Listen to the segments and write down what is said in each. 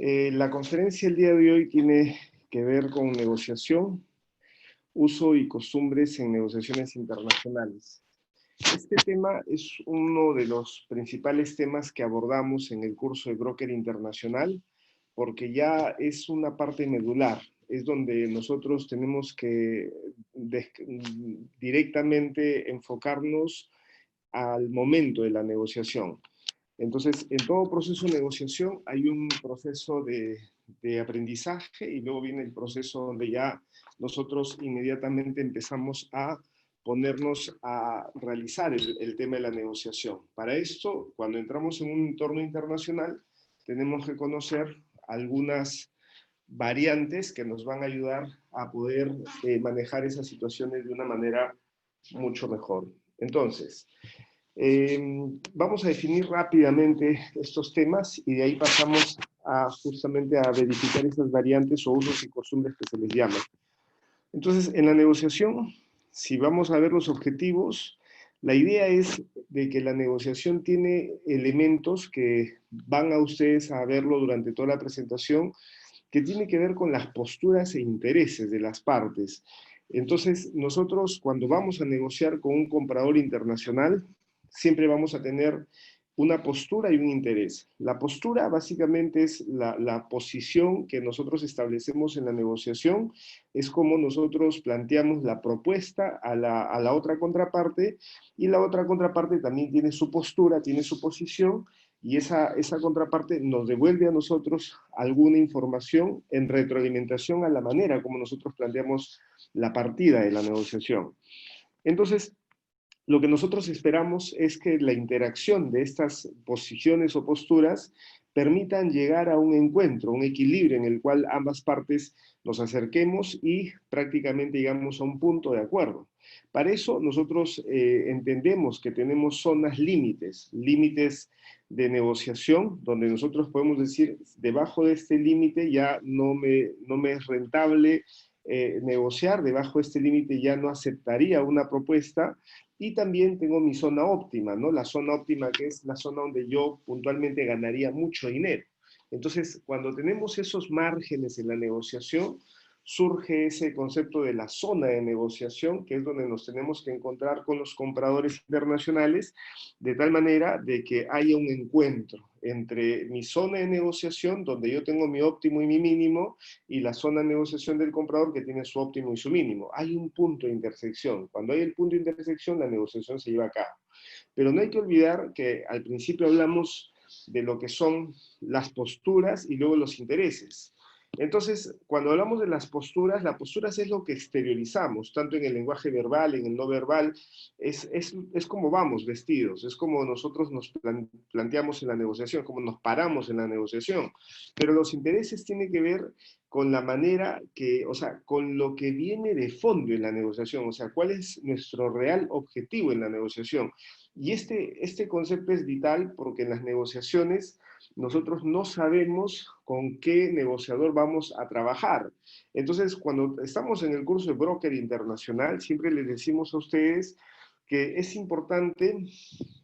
La conferencia el día de hoy tiene que ver con negociación, uso y costumbres en negociaciones internacionales. Este tema es uno de los principales temas que abordamos en el curso de Broker Internacional, porque ya es una parte medular, es donde nosotros tenemos que directamente enfocarnos al momento de la negociación. Entonces, en todo proceso de negociación hay un proceso de aprendizaje y luego viene el proceso donde ya nosotros inmediatamente empezamos a ponernos a realizar el tema de la negociación. Para esto, cuando entramos en un entorno internacional, tenemos que conocer algunas variantes que nos van a ayudar a poder manejar esas situaciones de una manera mucho mejor. Entonces, vamos a definir rápidamente estos temas y de ahí pasamos justamente a verificar esas variantes o usos y costumbres que se les llama. Entonces, en la negociación, si vamos a ver los objetivos, la idea es de que la negociación tiene elementos que van a ustedes a verlo durante toda la presentación, que tiene que ver con las posturas e intereses de las partes. Entonces, nosotros cuando vamos a negociar con un comprador internacional, siempre vamos a tener una postura y un interés. La postura básicamente es la posición que nosotros establecemos en la negociación, es como nosotros planteamos la propuesta a la otra contraparte, y la otra contraparte también tiene su postura, tiene su posición, y esa contraparte nos devuelve a nosotros alguna información en retroalimentación a la manera como nosotros planteamos la partida de la negociación. Entonces, lo que nosotros esperamos es que la interacción de estas posiciones o posturas permitan llegar a un encuentro, un equilibrio en el cual ambas partes nos acerquemos y prácticamente llegamos a un punto de acuerdo. Para eso nosotros entendemos que tenemos zonas límites de negociación, donde nosotros podemos decir, debajo de este límite ya no me es rentable negociar, debajo de este límite ya no aceptaría una propuesta, y también tengo mi zona óptima, ¿no? La zona óptima, que es la zona donde yo puntualmente ganaría mucho dinero. Entonces, cuando tenemos esos márgenes en la negociación, surge ese concepto de la zona de negociación, que es donde nos tenemos que encontrar con los compradores internacionales, de tal manera de que haya un encuentro entre mi zona de negociación, donde yo tengo mi óptimo y mi mínimo, y la zona de negociación del comprador, que tiene su óptimo y su mínimo. Hay un punto de intersección. Cuando hay el punto de intersección, la negociación se lleva a cabo. Pero no hay que olvidar que al principio hablamos de lo que son las posturas y luego los intereses. Entonces, cuando hablamos de las posturas es lo que exteriorizamos, tanto en el lenguaje verbal, en el no verbal, es como vamos vestidos, es como nosotros nos planteamos en la negociación, como nos paramos en la negociación. Pero los intereses tienen que ver con la manera que, o sea, con lo que viene de fondo en la negociación, o sea, cuál es nuestro real objetivo en la negociación. Y este concepto es vital porque en las negociaciones nosotros no sabemos con qué negociador vamos a trabajar. Entonces, cuando estamos en el curso de Broker Internacional, siempre les decimos a ustedes que es importante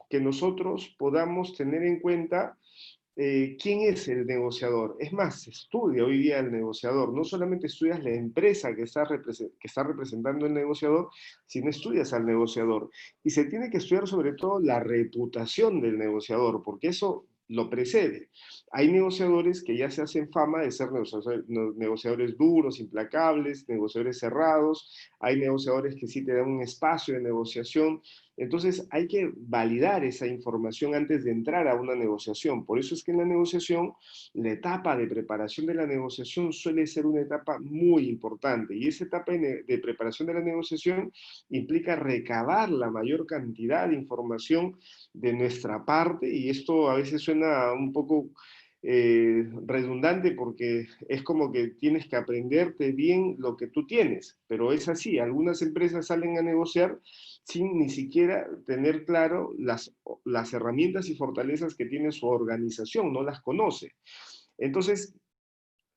que nosotros podamos tener en cuenta quién es el negociador. Es más, se estudia hoy día el negociador. No solamente estudias la empresa que está representando el negociador, sino estudias al negociador. Y se tiene que estudiar sobre todo la reputación del negociador, porque eso lo precede. Hay negociadores que ya se hacen fama de ser negociadores duros, implacables, negociadores cerrados. Hay negociadores que sí te dan un espacio de negociación. Entonces hay que validar esa información antes de entrar a una negociación. Por eso es que en la negociación, la etapa de preparación de la negociación suele ser una etapa muy importante. Y esa etapa de preparación de la negociación implica recabar la mayor cantidad de información de nuestra parte. Y esto a veces suena un poco redundante, porque es como que tienes que aprenderte bien lo que tú tienes, pero es así. Algunas empresas salen a negociar sin ni siquiera tener claro las herramientas y fortalezas que tiene su organización, no las conoce. Entonces,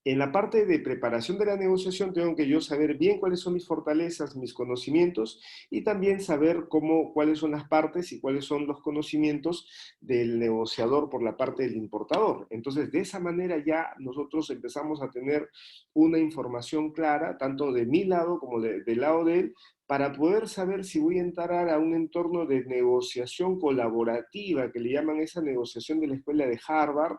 En la parte de preparación de la negociación tengo que yo saber bien cuáles son mis fortalezas, mis conocimientos y también saber cuáles son las partes y cuáles son los conocimientos del negociador por la parte del importador. Entonces, de esa manera ya nosotros empezamos a tener una información clara, tanto de mi lado como del lado de él, para poder saber si voy a entrar a un entorno de negociación colaborativa, que le llaman esa negociación de la escuela de Harvard,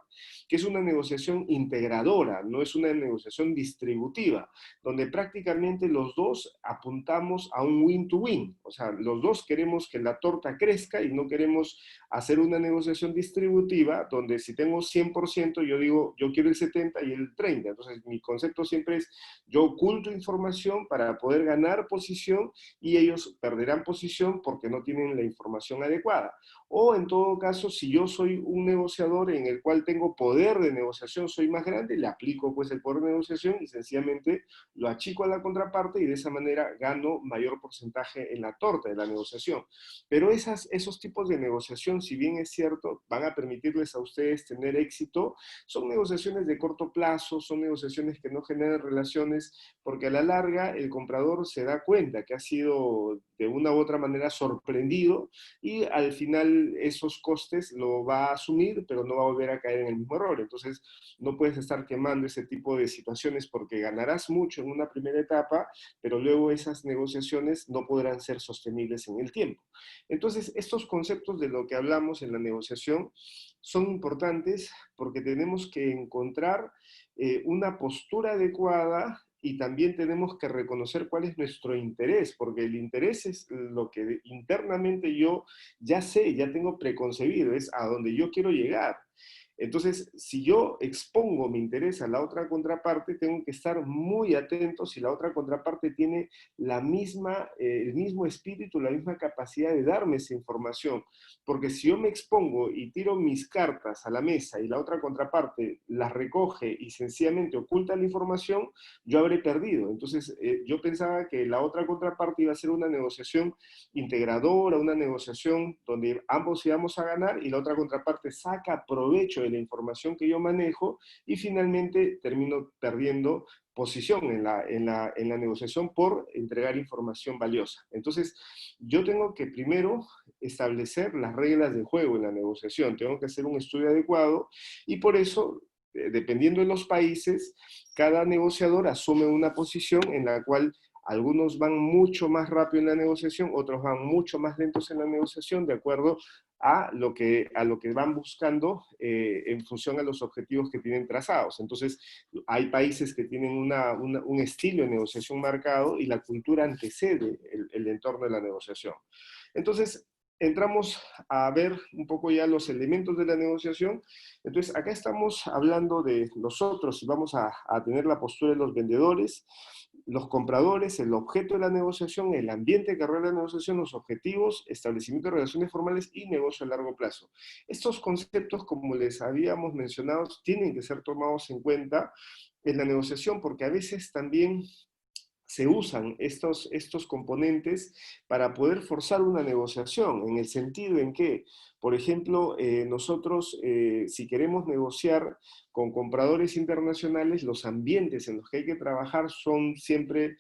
que es una negociación integradora, no es una negociación distributiva, donde prácticamente los dos apuntamos a un win-to-win. O sea, los dos queremos que la torta crezca y no queremos hacer una negociación distributiva donde si tengo 100%, yo digo, yo quiero el 70 y el 30. Entonces, mi concepto siempre es, yo oculto información para poder ganar posición y ellos perderán posición porque no tienen la información adecuada. O en todo caso, si yo soy un negociador en el cual tengo poder de negociación, soy más grande, le aplico pues el poder de negociación y sencillamente lo achico a la contraparte y de esa manera gano mayor porcentaje en la torta de la negociación. Pero esos tipos de negociación, si bien es cierto, van a permitirles a ustedes tener éxito, son negociaciones de corto plazo, son negociaciones que no generan relaciones, porque a la larga el comprador se da cuenta que ha sido de una u otra manera sorprendido y al final esos costes lo va a asumir, pero no va a volver a caer en el mismo error. Entonces, no puedes estar quemando ese tipo de situaciones porque ganarás mucho en una primera etapa, pero luego esas negociaciones no podrán ser sostenibles en el tiempo. Entonces, estos conceptos de lo que hablamos en la negociación son importantes porque tenemos que encontrar una postura adecuada y también tenemos que reconocer cuál es nuestro interés, porque el interés es lo que internamente yo ya sé, ya tengo preconcebido, es a donde yo quiero llegar. Entonces, si yo expongo mi interés a la otra contraparte, tengo que estar muy atento si la otra contraparte tiene el mismo espíritu, la misma capacidad de darme esa información. Porque si yo me expongo y tiro mis cartas a la mesa y la otra contraparte las recoge y sencillamente oculta la información, yo habré perdido. Entonces, yo pensaba que la otra contraparte iba a ser una negociación integradora, una negociación donde ambos íbamos a ganar y la otra contraparte saca provecho de la información que yo manejo y finalmente termino perdiendo posición en la negociación por entregar información valiosa. Entonces, yo tengo que primero establecer las reglas de juego en la negociación, tengo que hacer un estudio adecuado y por eso, dependiendo de los países, cada negociador asume una posición en la cual algunos van mucho más rápido en la negociación, otros van mucho más lentos en la negociación, de acuerdo a lo que van buscando en función a los objetivos que tienen trazados. Entonces, hay países que tienen un estilo de negociación marcado y la cultura antecede el entorno de la negociación. Entonces, entramos a ver un poco ya los elementos de la negociación. Entonces, acá estamos hablando de nosotros y vamos a tener la postura de los vendedores, los compradores, el objeto de la negociación, el ambiente que rodea la negociación, los objetivos, establecimiento de relaciones formales y negocio a largo plazo. Estos conceptos, como les habíamos mencionado, tienen que ser tomados en cuenta en la negociación porque a veces también se usan estos componentes para poder forzar una negociación, en el sentido en que, por ejemplo, nosotros, si queremos negociar con compradores internacionales, los ambientes en los que hay que trabajar son siempre,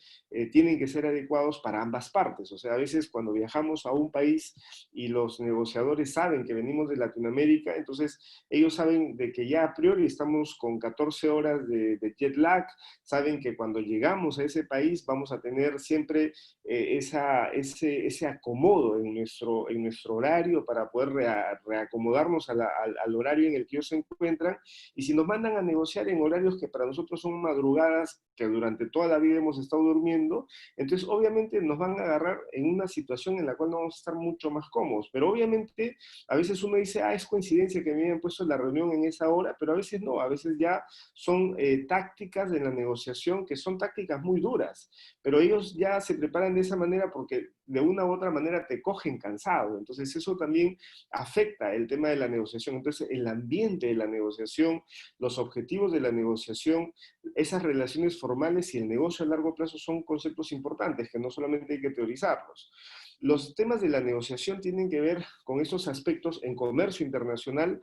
tienen que ser adecuados para ambas partes. O sea, a veces cuando viajamos a un país y los negociadores saben que venimos de Latinoamérica, entonces ellos saben de que ya a priori estamos con 14 horas de jet lag, saben que cuando llegamos a ese país vamos a tener siempre ese acomodo en nuestro horario para poder reacomodarnos al horario en el que ellos se encuentran. Y si nos mandan a negociar en horarios que para nosotros son madrugadas, que durante toda la vida hemos estado durmiendo, entonces obviamente nos van a agarrar en una situación en la cual no vamos a estar mucho más cómodos. Pero obviamente a veces uno dice, es coincidencia que me hayan puesto la reunión en esa hora, pero a veces no, a veces ya son tácticas de la negociación que son tácticas muy duras, pero ellos ya se preparan de esa manera porque de una u otra manera te cogen cansado. Entonces eso también afecta el tema de la negociación. Entonces el ambiente de la negociación, los objetivos de la negociación, esas relaciones formales y el negocio a largo plazo son conceptos importantes que no solamente hay que teorizarlos. Los temas de la negociación tienen que ver con esos aspectos en comercio internacional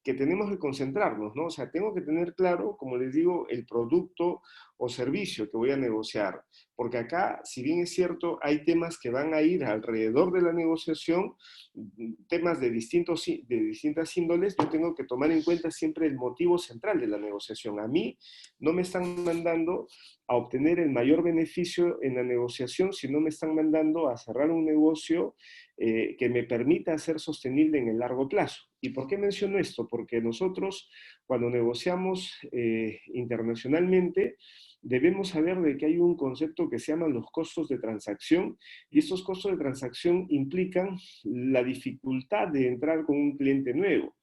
que tenemos que concentrarnos, ¿no? O sea, tengo que tener claro, como les digo, el producto o servicio que voy a negociar. Porque acá, si bien es cierto, hay temas que van a ir alrededor de la negociación, temas de distintas índoles, yo tengo que tomar en cuenta siempre el motivo central de la negociación. A mí no me están mandando a obtener el mayor beneficio en la negociación, sino me están mandando a cerrar un negocio que me permita ser sostenible en el largo plazo. ¿Y por qué menciono esto? Porque nosotros, cuando negociamos internacionalmente, debemos saber de que hay un concepto que se llama los costos de transacción, y estos costos de transacción implican la dificultad de entrar con un cliente nuevo.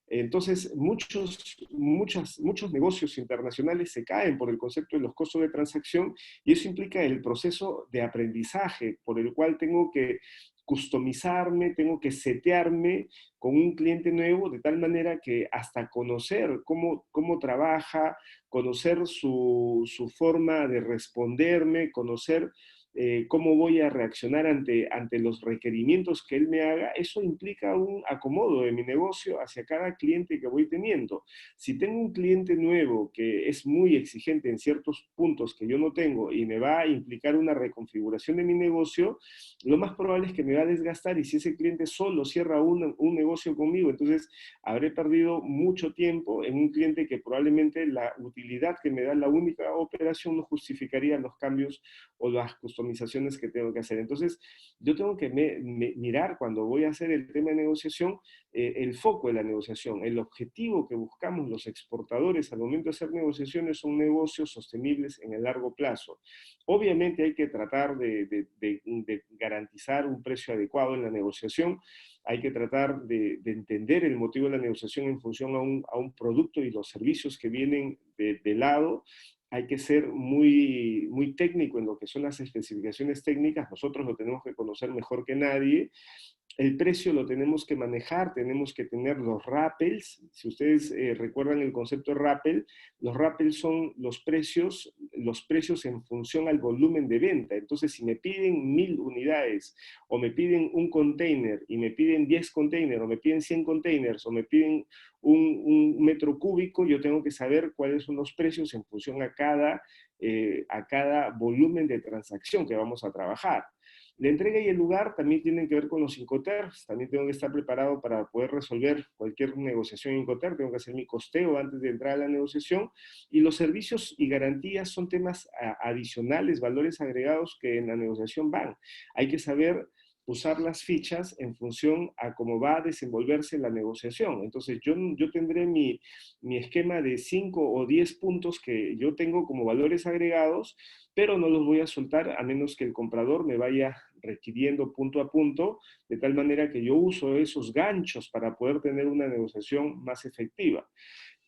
Entonces, muchos negocios internacionales se caen por el concepto de los costos de transacción, y eso implica el proceso de aprendizaje por el cual tengo que customizarme, tengo que setearme con un cliente nuevo de tal manera que hasta conocer cómo trabaja, conocer su forma de responderme, conocer cómo voy a reaccionar ante los requerimientos que él me haga, eso implica un acomodo de mi negocio hacia cada cliente que voy teniendo. Si tengo un cliente nuevo que es muy exigente en ciertos puntos que yo no tengo y me va a implicar una reconfiguración de mi negocio, lo más probable es que me va a desgastar, y si ese cliente solo cierra un negocio conmigo, entonces habré perdido mucho tiempo en un cliente que probablemente la utilidad que me da la única operación no justificaría los cambios o las customizaciones que tengo que hacer. Entonces, yo tengo que mirar cuando voy a hacer el tema de negociación, el foco de la negociación, el objetivo que buscamos los exportadores al momento de hacer negociaciones son negocios sostenibles en el largo plazo. Obviamente hay que tratar de garantizar un precio adecuado en la negociación, hay que tratar de entender el motivo de la negociación en función a un producto y los servicios que vienen de lado. Hay que ser muy técnico en lo que son las especificaciones técnicas, nosotros lo tenemos que conocer mejor que nadie. El precio lo tenemos que manejar, tenemos que tener los rappels. Si ustedes recuerdan el concepto de rappel, los rappels son los precios en función al volumen de venta. Entonces, si me piden 1000 unidades, o me piden un container, y me piden 10 containers, o me piden 100 containers, o me piden un metro cúbico, yo tengo que saber cuáles son los precios en función a cada volumen de transacción que vamos a trabajar. La entrega y el lugar también tienen que ver con los Incoterms. También tengo que estar preparado para poder resolver cualquier negociación Incoterm. Tengo que hacer mi costeo antes de entrar a la negociación. Y los servicios y garantías son temas adicionales, valores agregados que en la negociación van. Hay que saber usar las fichas en función a cómo va a desenvolverse la negociación. Entonces, yo tendré mi esquema de 5 o 10 puntos que yo tengo como valores agregados, pero no los voy a soltar a menos que el comprador me vaya requiriendo punto a punto, de tal manera que yo uso esos ganchos para poder tener una negociación más efectiva.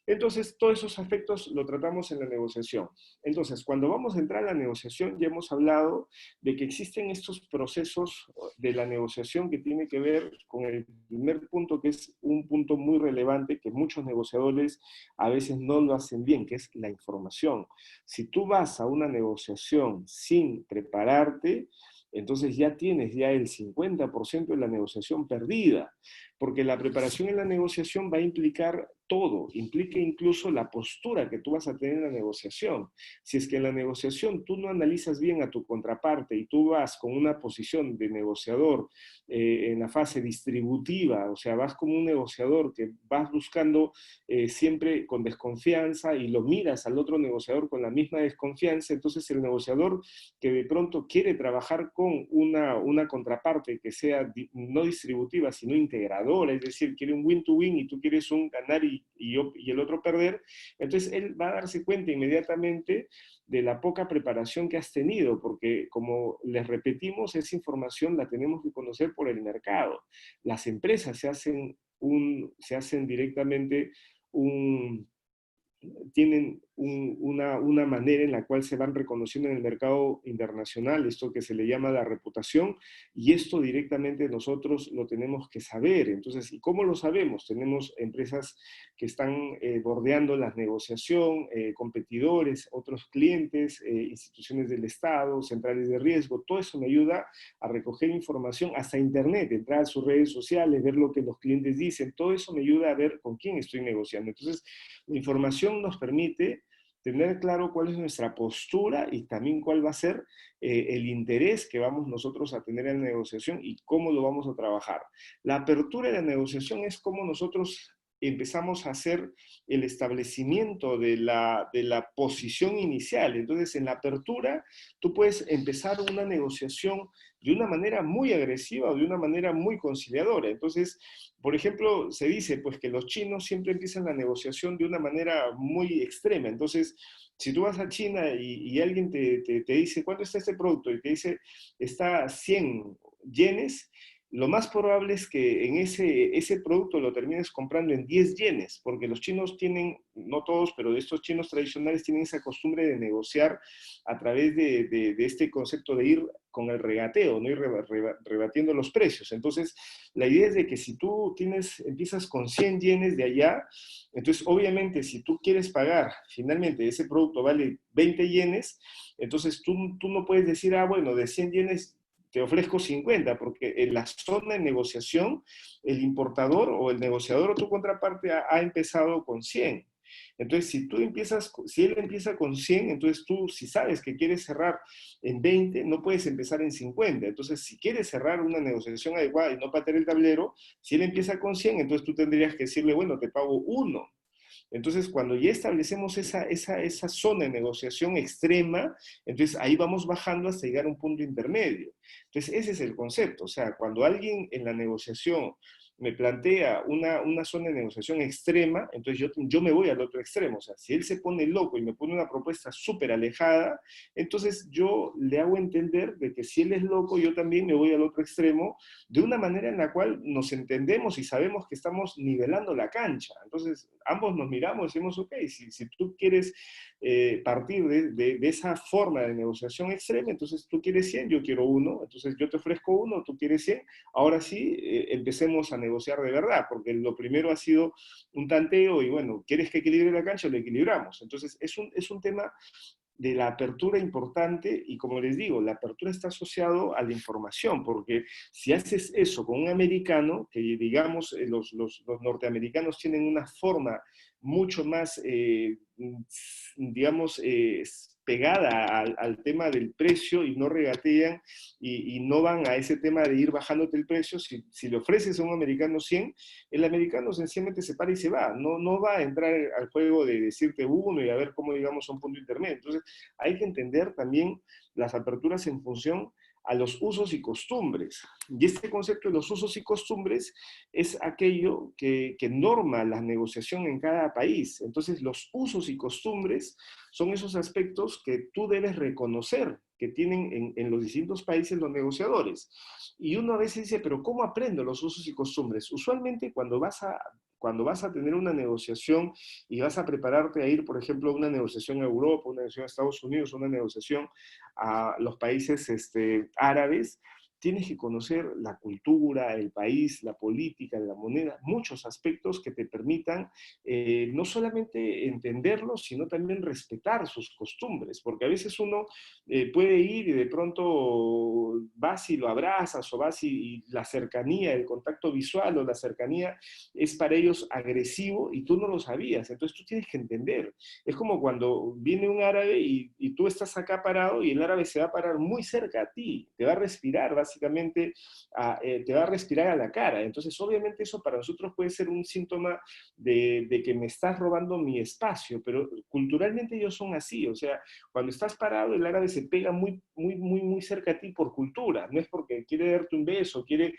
Entonces, todos esos aspectos lo tratamos en la negociación. Entonces, cuando vamos a entrar a la negociación, ya hemos hablado de que existen estos procesos de la negociación que tiene que ver con el primer punto, que es un punto muy relevante, que muchos negociadores a veces no lo hacen bien, que es la información. Si tú vas a una negociación sin prepararte, entonces ya tienes ya el 50% de la negociación perdida, porque la preparación en la negociación va a implicar todo, implica incluso la postura que tú vas a tener en la negociación. Si es que en la negociación tú no analizas bien a tu contraparte y tú vas con una posición de negociador en la fase distributiva, o sea, vas como un negociador que vas buscando siempre con desconfianza y lo miras al otro negociador con la misma desconfianza, entonces el negociador que de pronto quiere trabajar con una contraparte que sea no distributiva, sino integradora, es decir, quiere un win-to-win y tú quieres un ganar y el otro perder, entonces él va a darse cuenta inmediatamente de la poca preparación que has tenido, porque como les repetimos, esa información la tenemos que conocer por el mercado. Las empresas se hacen directamente tienen una manera en la cual se van reconociendo en el mercado internacional, esto que se le llama la reputación, y esto directamente nosotros lo tenemos que saber. Entonces, ¿y cómo lo sabemos? Tenemos empresas que están bordeando la negociación, competidores, otros clientes, instituciones del Estado, centrales de riesgo, todo eso me ayuda a recoger información, hasta internet, entrar a sus redes sociales, ver lo que los clientes dicen, todo eso me ayuda a ver con quién estoy negociando. Entonces, la información nos permite tener claro cuál es nuestra postura y también cuál va a ser el interés que vamos nosotros a tener en la negociación y cómo lo vamos a trabajar. La apertura de la negociación es cómo nosotros empezamos a hacer el establecimiento de la posición inicial. Entonces, en la apertura, tú puedes empezar una negociación de una manera muy agresiva o de una manera muy conciliadora. Entonces, por ejemplo, se dice pues que los chinos siempre empiezan la negociación de una manera muy extrema. Entonces, si tú vas a China y alguien te dice, ¿cuánto está este producto? Y te dice, está 100 yenes, lo más probable es que en ese producto lo termines comprando en 10 yenes, porque los chinos tienen, no todos, pero estos chinos tradicionales tienen esa costumbre de negociar a través de este concepto de ir con el regateo, ¿no? Ir rebatiendo los precios. Entonces, la idea es de que si tú empiezas con 100 yenes de allá, entonces obviamente si tú quieres pagar, finalmente ese producto vale 20 yenes, entonces tú no puedes decir, ah, bueno, de 100 yenes te ofrezco 50, porque en la zona de negociación, el importador o el negociador o tu contraparte ha empezado con 100. Entonces, si él empieza con 100, entonces tú, si sabes que quieres cerrar en 20, no puedes empezar en 50. Entonces, si quieres cerrar una negociación adecuada y no patear el tablero, si él empieza con 100, entonces tú tendrías que decirle, bueno, te pago 1. Entonces, cuando ya establecemos esa zona de negociación extrema, entonces ahí vamos bajando hasta llegar a un punto intermedio. Entonces, ese es el concepto. O sea, cuando alguien en la negociación me plantea una zona de negociación extrema, entonces yo me voy al otro extremo. O sea, si él se pone loco y me pone una propuesta súper alejada, entonces yo le hago entender de que si él es loco, yo también me voy al otro extremo, de una manera en la cual nos entendemos y sabemos que estamos nivelando la cancha. Entonces, ambos nos miramos y decimos, ok, si tú quieres partir de esa forma de negociación extrema, entonces tú quieres 100, yo quiero 1, entonces yo te ofrezco 1, tú quieres 100, ahora sí, empecemos a negociar de verdad, porque lo primero ha sido un tanteo y bueno, ¿quieres que equilibre la cancha? Lo equilibramos. Entonces, es un tema de la apertura importante y como les digo, la apertura está asociado a la información, porque si haces eso con un americano, que digamos los norteamericanos tienen una forma mucho más, digamos, pegada al tema del precio y no regatean y no van a ese tema de ir bajándote el precio, si le ofreces a un americano 100, el americano sencillamente se para y se va, no va a entrar al juego de decirte uno y a ver cómo llegamos a un punto intermedio. Entonces, hay que entender también las aperturas en función a los usos y costumbres. Y este concepto de los usos y costumbres es aquello que norma la negociación en cada país. Entonces, los usos y costumbres son esos aspectos que tú debes reconocer que tienen en los distintos países los negociadores. Y uno a veces dice, pero ¿cómo aprendo los usos y costumbres? Usualmente cuando vas a tener una negociación y vas a prepararte a ir, por ejemplo, a una negociación a Europa, una negociación a Estados Unidos, una negociación a los países árabes, tienes que conocer la cultura, el país, la política, la moneda, muchos aspectos que te permitan no solamente entenderlos, sino también respetar sus costumbres, porque a veces uno puede ir y de pronto vas y lo abrazas o vas y la cercanía, el contacto visual o la cercanía es para ellos agresivo y tú no lo sabías, entonces tú tienes que entender. Es como cuando viene un árabe y tú estás acá parado y el árabe se va a parar muy cerca a ti, te va a respirar básicamente, te va a respirar a la cara. Entonces obviamente eso para nosotros puede ser un síntoma de que me estás robando mi espacio, pero culturalmente ellos son así, o sea, cuando estás parado el árabe se pega muy cerca a ti por cultura, no es porque quiere darte un beso, quiere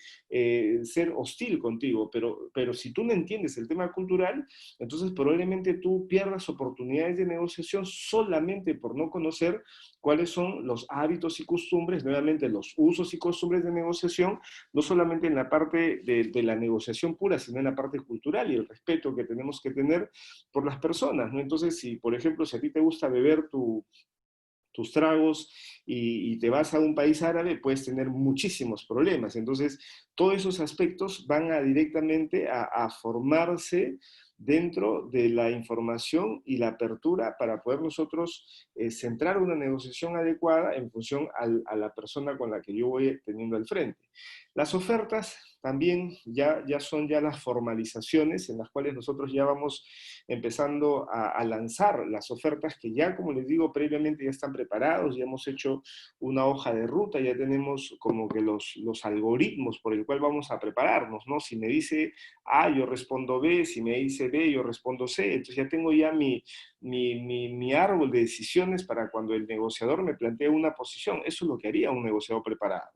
ser hostil contigo, pero si tú no entiendes el tema cultural, entonces probablemente tú pierdas oportunidades de negociación solamente por no conocer cuáles son los hábitos y costumbres, nuevamente los usos y costumbres costumbres de negociación, no solamente en la parte de la negociación pura, sino en la parte cultural y el respeto que tenemos que tener por las personas, ¿no? Entonces, si, por ejemplo, si a ti te gusta beber tus tragos y te vas a un país árabe, puedes tener muchísimos problemas. Entonces, todos esos aspectos van directamente a formarse dentro de la información y la apertura para poder nosotros centrar una negociación adecuada en función a la persona con la que yo voy teniendo al frente. Las ofertas también ya son ya las formalizaciones en las cuales nosotros ya vamos empezando a lanzar las ofertas que ya, como les digo, previamente ya están preparados, ya hemos hecho una hoja de ruta, ya tenemos como que los algoritmos por el cual vamos a prepararnos, ¿no? Si me dice A, yo respondo B, si me dice B, yo respondo C, entonces ya tengo ya mi árbol de decisiones para cuando el negociador me plantee una posición. Eso es lo que haría un negociador preparado.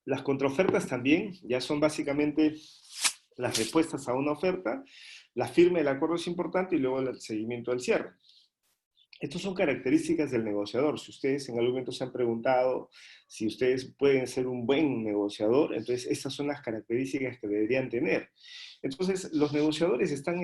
Las contraofertas también ya son básicamente las respuestas a una oferta, la firma del acuerdo es importante y luego el seguimiento del cierre. Estas son características del negociador. Si ustedes en algún momento se han preguntado si ustedes pueden ser un buen negociador, entonces estas son las características que deberían tener. Entonces, los negociadores están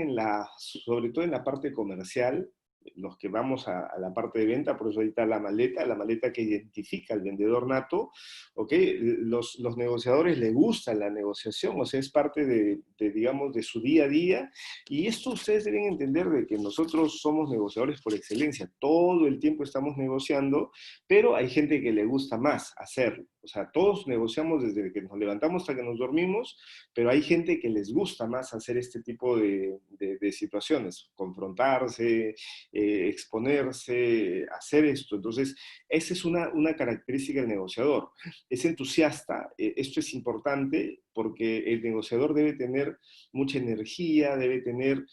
sobre todo en la parte comercial, los que vamos a la parte de venta, por eso ahí está la maleta que identifica al vendedor nato, ¿ok? Los negociadores les gusta la negociación, o sea, es parte digamos, de su día a día, y esto ustedes deben entender de que nosotros somos negociadores por excelencia, todo el tiempo estamos negociando, pero hay gente que le gusta más hacerlo, o sea, todos negociamos desde que nos levantamos hasta que nos dormimos, pero hay gente que les gusta más hacer este tipo de situaciones, confrontarse, exponerse, hacer esto. Entonces, esa es una característica del negociador. Es entusiasta, esto es importante porque el negociador debe tener mucha energía, debe tener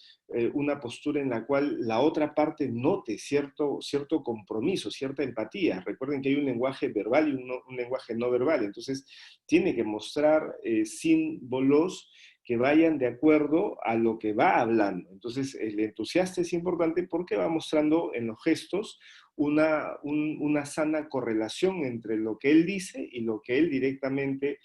una postura en la cual la otra parte note cierto compromiso, cierta empatía. Recuerden que hay un lenguaje verbal y un lenguaje no verbal, entonces tiene que mostrar símbolos que vayan de acuerdo a lo que va hablando. Entonces, el entusiasta es importante porque va mostrando en los gestos una sana correlación entre lo que él dice y lo que él directamente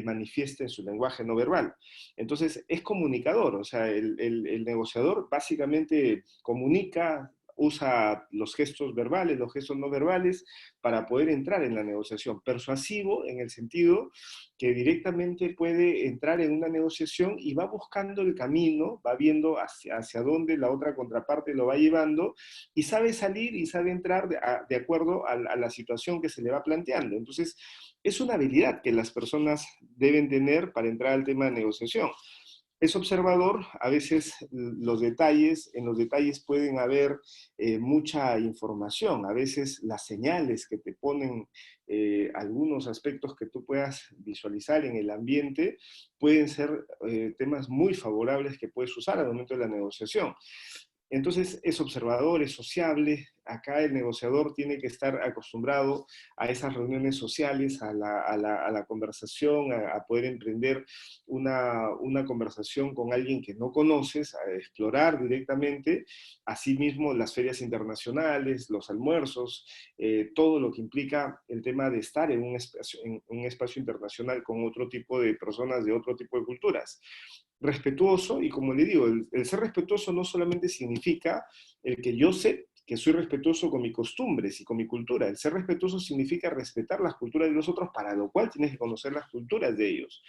manifiesta en su lenguaje no verbal. Entonces, es comunicador, o sea, el negociador básicamente comunica, usa los gestos verbales, los gestos no verbales, para poder entrar en la negociación. Persuasivo en el sentido que directamente puede entrar en una negociación y va buscando el camino, va viendo hacia dónde la otra contraparte lo va llevando y sabe salir y sabe entrar de acuerdo a la situación que se le va planteando. Entonces, es una habilidad que las personas deben tener para entrar al tema de negociación. Es observador, a veces en los detalles pueden haber mucha información, a veces las señales que te ponen algunos aspectos que tú puedas visualizar en el ambiente pueden ser temas muy favorables que puedes usar al momento de la negociación. Entonces es observador, es sociable. Acá el negociador tiene que estar acostumbrado a esas reuniones sociales, a la conversación, a poder emprender una conversación con alguien que no conoces, a explorar directamente. Asimismo, las ferias internacionales, los almuerzos, todo lo que implica el tema de estar en un espacio internacional con otro tipo de personas de otro tipo de culturas. Respetuoso, y como le digo, el ser respetuoso no solamente significa el que yo sé que soy respetuoso con mis costumbres y con mi cultura. El ser respetuoso significa respetar las culturas de los otros, para lo cual tienes que conocer las culturas de ellos.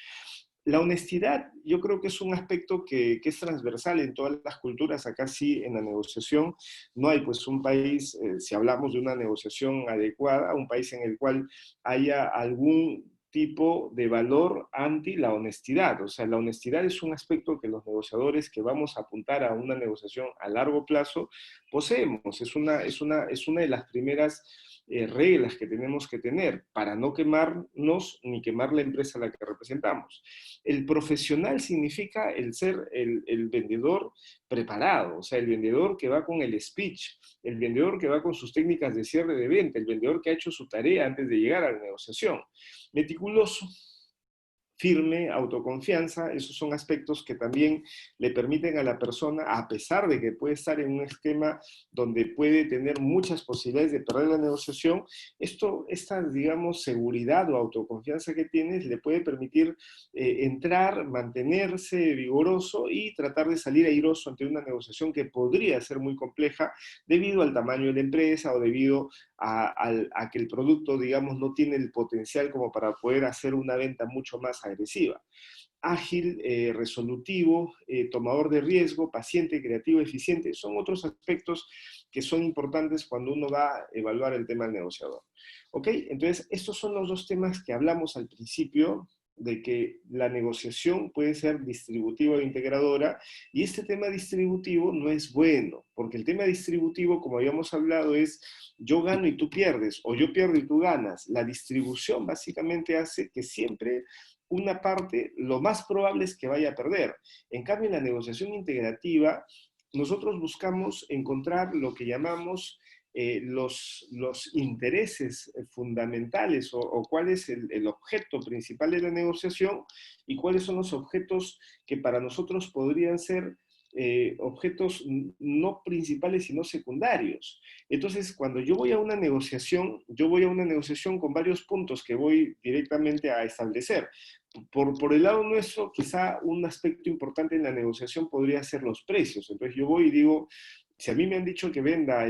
La honestidad, yo creo que es un aspecto que es transversal en todas las culturas. Acá sí, en la negociación, no hay pues un país, si hablamos de una negociación adecuada, un país en el cual haya algún tipo de valor anti la honestidad. O sea, la honestidad es un aspecto que los negociadores que vamos a apuntar a una negociación a largo plazo poseemos. Es una de las primeras reglas que tenemos que tener para no quemarnos ni quemar la empresa a la que representamos. El profesional significa el ser el vendedor preparado, o sea, el vendedor que va con el speech, el vendedor que va con sus técnicas de cierre de venta, el vendedor que ha hecho su tarea antes de llegar a la negociación. Meticuloso, firme, autoconfianza. Esos son aspectos que también le permiten a la persona, a pesar de que puede estar en un esquema donde puede tener muchas posibilidades de perder la negociación, esta, digamos, seguridad o autoconfianza que tienes le puede permitir entrar, mantenerse vigoroso y tratar de salir airoso ante una negociación que podría ser muy compleja debido al tamaño de la empresa o debido a que el producto, digamos, no tiene el potencial como para poder hacer una venta mucho más agresiva. Ágil, resolutivo, tomador de riesgo, paciente, creativo, eficiente, son otros aspectos que son importantes cuando uno va a evaluar el tema del negociador. ¿Ok? Entonces, estos son los dos temas que hablamos al principio, de que la negociación puede ser distributiva o integradora, y este tema distributivo no es bueno, porque el tema distributivo, como habíamos hablado, es yo gano y tú pierdes, o yo pierdo y tú ganas. La distribución básicamente hace que siempre una parte, lo más probable es que vaya a perder. En cambio, en la negociación integrativa, nosotros buscamos encontrar lo que llamamos los intereses fundamentales o cuál es el objeto principal de la negociación y cuáles son los objetos que para nosotros podrían ser objetos no principales sino secundarios. Entonces, cuando yo voy a una negociación con varios puntos que voy directamente a establecer. Por el lado nuestro, quizá un aspecto importante en la negociación podría ser los precios. Entonces yo voy y digo, si a mí me han dicho que venda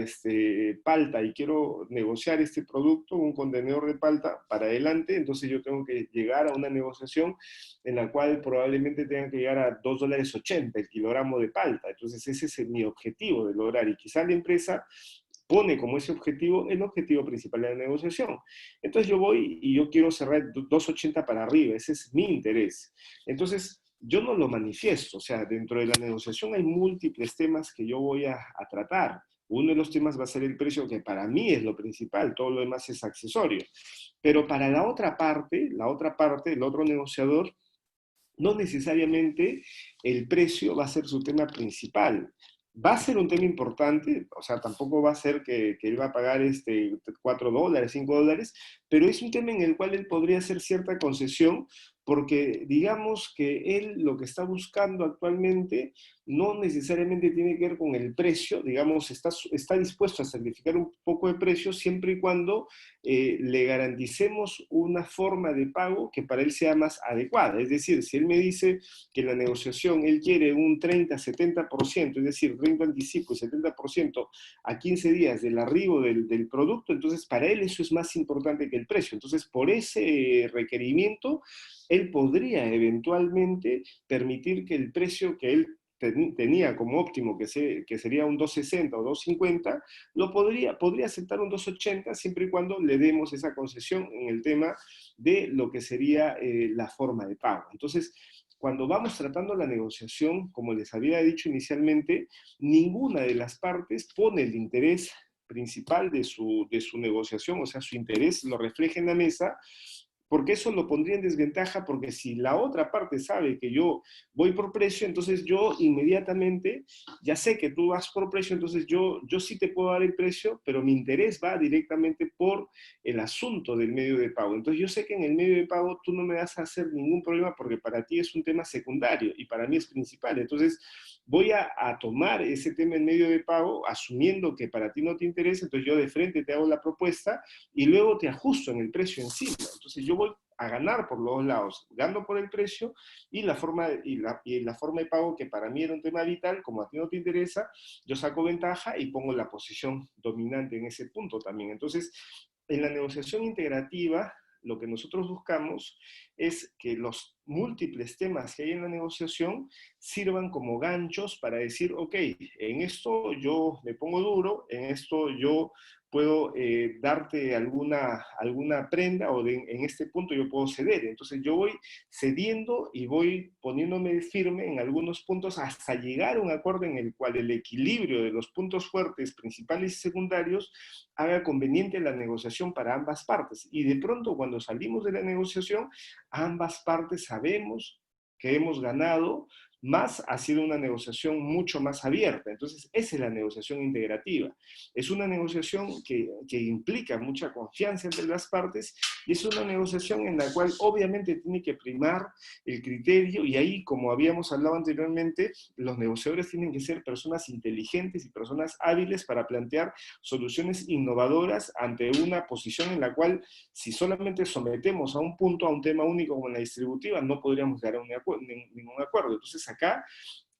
palta y quiero negociar este producto, un contenedor de palta para adelante, entonces yo tengo que llegar a una negociación en la cual probablemente tenga que llegar a $2.80 el kilogramo de palta. Entonces ese es mi objetivo de lograr, y quizá la empresa pone como ese objetivo el objetivo principal de la negociación. Entonces yo voy y yo quiero cerrar 2.80 para arriba, ese es mi interés. Entonces yo no lo manifiesto, o sea, dentro de la negociación hay múltiples temas que yo voy a tratar. Uno de los temas va a ser el precio, que para mí es lo principal, todo lo demás es accesorio. Pero para la otra parte, el otro negociador, no necesariamente el precio va a ser su tema principal. Va a ser un tema importante, o sea, tampoco va a ser que él va a pagar $4, $5, pero es un tema en el cual él podría hacer cierta concesión, porque digamos que él lo que está buscando actualmente no necesariamente tiene que ver con el precio, digamos, está dispuesto a sacrificar un poco de precio siempre y cuando le garanticemos una forma de pago que para él sea más adecuada. Es decir, si él me dice que en la negociación él quiere un 30-70%, es decir, 30 anticipo y 70% a 15 días del arribo del producto, entonces para él eso es más importante que el precio. Entonces, por ese requerimiento, él podría eventualmente permitir que el precio que él tenía como óptimo, que sería un 2.60 o 2.50, podría aceptar un 2.80 siempre y cuando le demos esa concesión en el tema de lo que sería la forma de pago. Entonces, cuando vamos tratando la negociación, como les había dicho inicialmente, ninguna de las partes pone el interés principal de su negociación, o sea, su interés lo refleja en la mesa, porque eso lo pondría en desventaja, porque si la otra parte sabe que yo voy por precio, entonces yo inmediatamente ya sé que tú vas por precio, entonces yo sí te puedo dar el precio, pero mi interés va directamente por el asunto del medio de pago. Entonces yo sé que en el medio de pago tú no me vas a hacer ningún problema porque para ti es un tema secundario y para mí es principal. Entonces voy a tomar ese tema en medio de pago asumiendo que para ti no te interesa, entonces yo de frente te hago la propuesta y luego te ajusto en el precio encima. Entonces yo voy a ganar por los dos lados, gano por el precio y la forma de pago, que para mí era un tema vital, como a ti no te interesa, yo saco ventaja y pongo la posición dominante en ese punto también. Entonces, en la negociación integrativa, lo que nosotros buscamos es que los múltiples temas que hay en la negociación sirvan como ganchos para decir, ok, en esto yo me pongo duro, en esto yo puedo darte alguna prenda o en este punto yo puedo ceder. Entonces yo voy cediendo y voy poniéndome firme en algunos puntos hasta llegar a un acuerdo en el cual el equilibrio de los puntos fuertes, principales y secundarios haga conveniente la negociación para ambas partes. Y de pronto cuando salimos de la negociación, ambas partes sabemos que hemos ganado más ha sido una negociación mucho más abierta. Entonces, esa es la negociación integrativa. Es una negociación que implica mucha confianza entre las partes y es una negociación en la cual obviamente tiene que primar el criterio y ahí, como habíamos hablado anteriormente, los negociadores tienen que ser personas inteligentes y personas hábiles para plantear soluciones innovadoras ante una posición en la cual si solamente sometemos a un punto, a un tema único como la distributiva, no podríamos llegar a ningún acuerdo. Entonces acá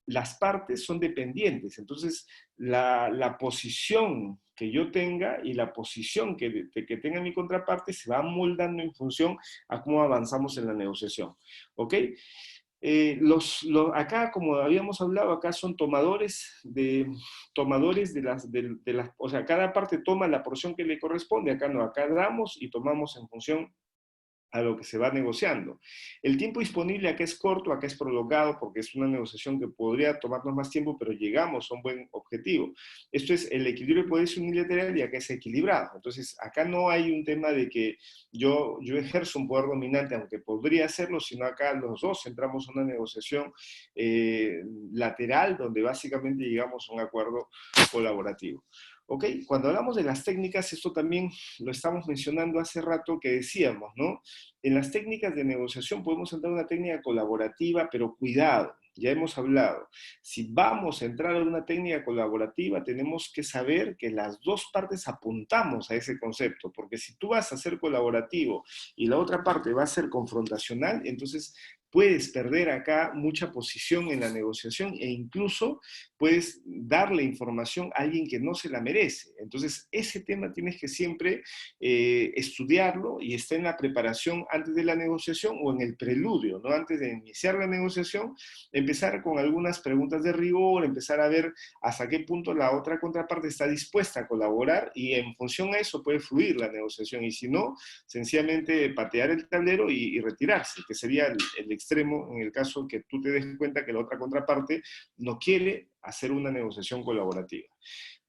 las partes son dependientes. Entonces la posición que yo tenga y la posición que tenga mi contraparte se va moldando en función a cómo avanzamos en la negociación. ¿Ok? Acá, como habíamos hablado, acá son tomadores de las, o sea, cada parte toma la porción que le corresponde, acá no, acá damos y tomamos en función a lo que se va negociando. El tiempo disponible acá es corto, acá es prolongado, porque es una negociación que podría tomarnos más tiempo, pero llegamos a un buen objetivo. Esto es el equilibrio de poderes unilateral y acá es equilibrado. Entonces, acá no hay un tema de que yo ejerzo un poder dominante, aunque podría hacerlo, sino acá los dos entramos a una negociación lateral, donde básicamente llegamos a un acuerdo colaborativo. ¿Ok? Cuando hablamos de las técnicas, esto también lo estamos mencionando hace rato que decíamos, ¿no? En las técnicas de negociación podemos entrar a una técnica colaborativa, pero cuidado, ya hemos hablado. Si vamos a entrar a una técnica colaborativa, tenemos que saber que las dos partes apuntamos a ese concepto, porque si tú vas a ser colaborativo y la otra parte va a ser confrontacional, entonces puedes perder acá mucha posición en la negociación e incluso puedes darle información a alguien que no se la merece. Entonces, ese tema tienes que siempre estudiarlo y está en la preparación antes de la negociación o en el preludio, ¿no? Antes de iniciar la negociación, empezar con algunas preguntas de rigor, empezar a ver hasta qué punto la otra contraparte está dispuesta a colaborar y en función a eso puede fluir la negociación y si no, sencillamente patear el tablero y retirarse, que sería el extremo en el caso que tú te des cuenta que la otra contraparte no quiere hacer una negociación colaborativa.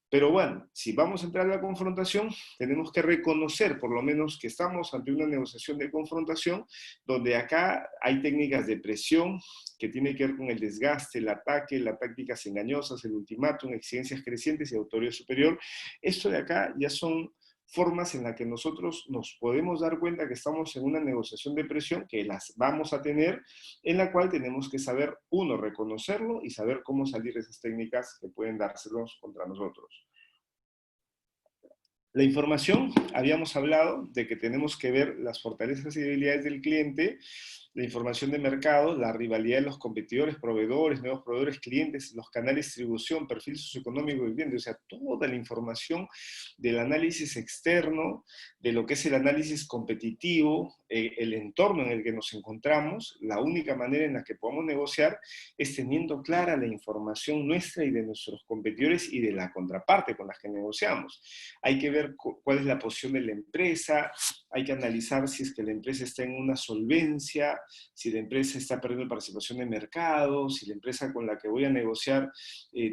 Pero bueno, si vamos a entrar a la confrontación, tenemos que reconocer por lo menos que estamos ante una negociación de confrontación, donde acá hay técnicas de presión que tienen que ver con el desgaste, el ataque, las tácticas engañosas, el ultimátum, exigencias crecientes y autoridad superior. Esto de acá ya son formas en las que nosotros nos podemos dar cuenta que estamos en una negociación de presión, que las vamos a tener, en la cual tenemos que saber, uno, reconocerlo y saber cómo salir de esas técnicas que pueden dárselos contra nosotros. La información, habíamos hablado de que tenemos que ver las fortalezas y debilidades del cliente, la información de mercado, la rivalidad de los competidores, proveedores, nuevos proveedores, clientes, los canales de distribución, perfil socioeconómico del cliente, o sea, toda la información del análisis externo, de lo que es el análisis competitivo, el entorno en el que nos encontramos. La única manera en la que podemos negociar es teniendo clara la información nuestra y de nuestros competidores y de la contraparte con la que negociamos. Hay que ver cuál es la posición de la empresa, hay que analizar si es que la empresa está en una solvencia, si la empresa está perdiendo participación de mercado, si la empresa con la que voy a negociar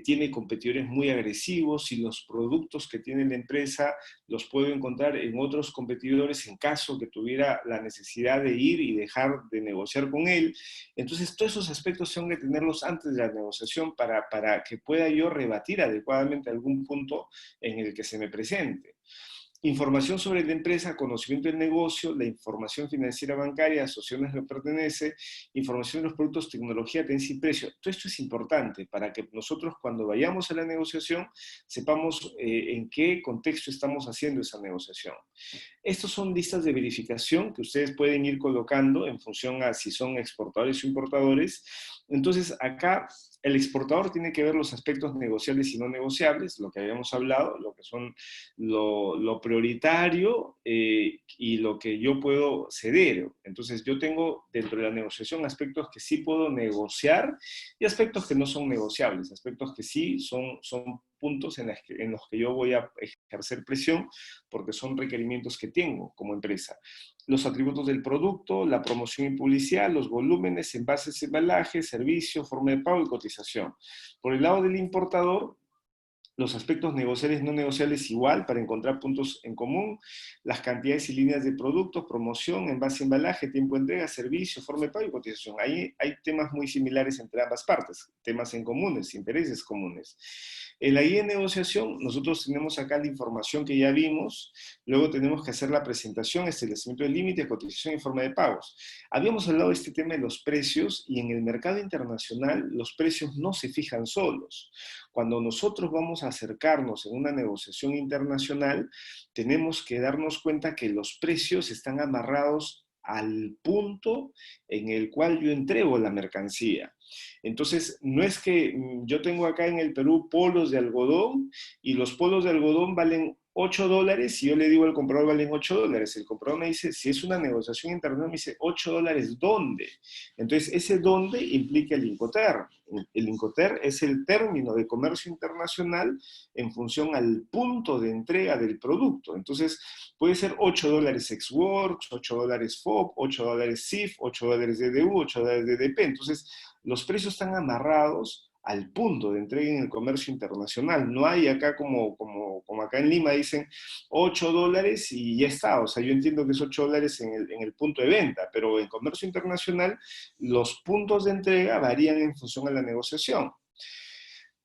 tiene competidores muy agresivos, si los productos que tiene la empresa los puedo encontrar en otros competidores en caso que tuviera la necesidad de ir y dejar de negociar con él. Entonces, todos esos aspectos tengo que tenerlos antes de la negociación para que pueda yo rebatir adecuadamente algún punto en el que se me presente. Información sobre la empresa, conocimiento del negocio, la información financiera bancaria, asociaciones que pertenece, información de los productos, tecnología, tendencia y precio. Todo esto es importante para que nosotros cuando vayamos a la negociación sepamos en qué contexto estamos haciendo esa negociación. Estos son listas de verificación que ustedes pueden ir colocando en función a si son exportadores o importadores. Entonces, acá el exportador tiene que ver los aspectos negociables y no negociables, lo que habíamos hablado, lo que son lo prioritario y lo que yo puedo ceder. Entonces, yo tengo dentro de la negociación aspectos que sí puedo negociar y aspectos que no son negociables, aspectos que sí son puntos en los que yo voy a ejercer presión porque son requerimientos que tengo como empresa. Los atributos del producto, la promoción y publicidad, los volúmenes, envases, embalajes, servicio, forma de pago y cotización. Por el lado del importador, los aspectos negociables y no negociables igual para encontrar puntos en común, las cantidades y líneas de productos, promoción, envase, embalaje, tiempo de entrega, servicio, forma de pago y cotización. Ahí hay temas muy similares entre ambas partes, temas en comunes, intereses comunes. En la guía de negociación, nosotros tenemos acá la información que ya vimos, luego tenemos que hacer la presentación, establecimiento de límites, cotización y forma de pagos. Habíamos hablado de este tema de los precios y en el mercado internacional los precios no se fijan solos. Cuando nosotros vamos a acercarnos en una negociación internacional, tenemos que darnos cuenta que los precios están amarrados al punto en el cual yo entrego la mercancía. Entonces, no es que yo tengo acá en el Perú polos de algodón y los polos de algodón valen $8 y yo le digo al comprador valen $8. El comprador me dice, si es una negociación internacional, me dice $8, ¿dónde? Entonces, ese dónde implica el Incoterm. El Incoterm es el término de comercio internacional en función al punto de entrega del producto. Entonces, puede ser $8 ex-works, $8 FOB, $8 CIF, $8 DDU, $8 DDP. Entonces, los precios están amarrados al punto de entrega en el comercio internacional. No hay acá como acá en Lima dicen $8 y ya está. O sea, yo entiendo que es $8 en el punto de venta, pero en comercio internacional los puntos de entrega varían en función a la negociación.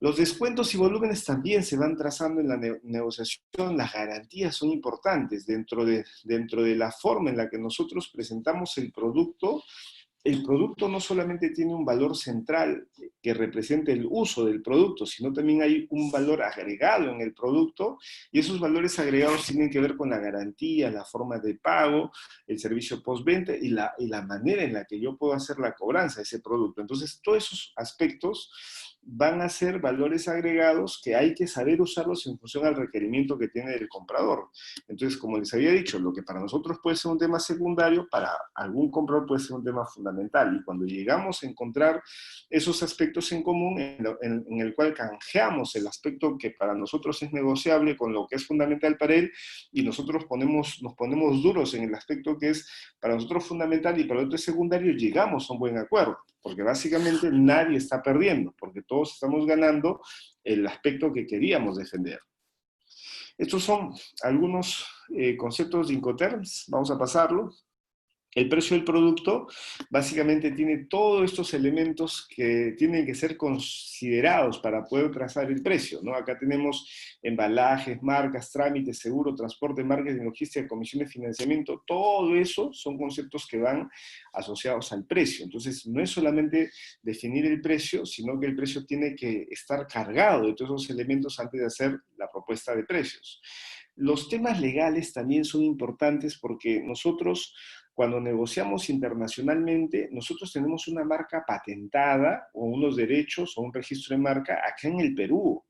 Los descuentos y volúmenes también se van trazando en la negociación. Las garantías son importantes dentro de la forma en la que nosotros presentamos el producto. El producto no solamente tiene un valor central que represente el uso del producto, sino también hay un valor agregado en el producto y esos valores agregados tienen que ver con la garantía, la forma de pago, el servicio postventa y la manera en la que yo puedo hacer la cobranza de ese producto. Entonces, todos esos aspectos van a ser valores agregados que hay que saber usarlos en función al requerimiento que tiene el comprador. Entonces, como les había dicho, lo que para nosotros puede ser un tema secundario, para algún comprador puede ser un tema fundamental. Y cuando llegamos a encontrar esos aspectos en común, en el cual canjeamos el aspecto que para nosotros es negociable con lo que es fundamental para él, y nosotros nos ponemos duros en el aspecto que es para nosotros fundamental y para el otro es secundario, llegamos a un buen acuerdo. Porque básicamente nadie está perdiendo, porque todos estamos ganando el aspecto que queríamos defender. Estos son algunos conceptos de Incoterms, vamos a pasarlo. El precio del producto básicamente tiene todos estos elementos que tienen que ser considerados para poder trazar el precio, ¿no? Acá tenemos embalajes, marcas, trámites, seguro, transporte, marketing, logística, comisiones de financiamiento, todo eso son conceptos que van asociados al precio. Entonces, no es solamente definir el precio, sino que el precio tiene que estar cargado de todos esos elementos antes de hacer la propuesta de precios. Los temas legales también son importantes porque nosotros, cuando negociamos internacionalmente, nosotros tenemos una marca patentada o unos derechos o un registro de marca acá en el Perú.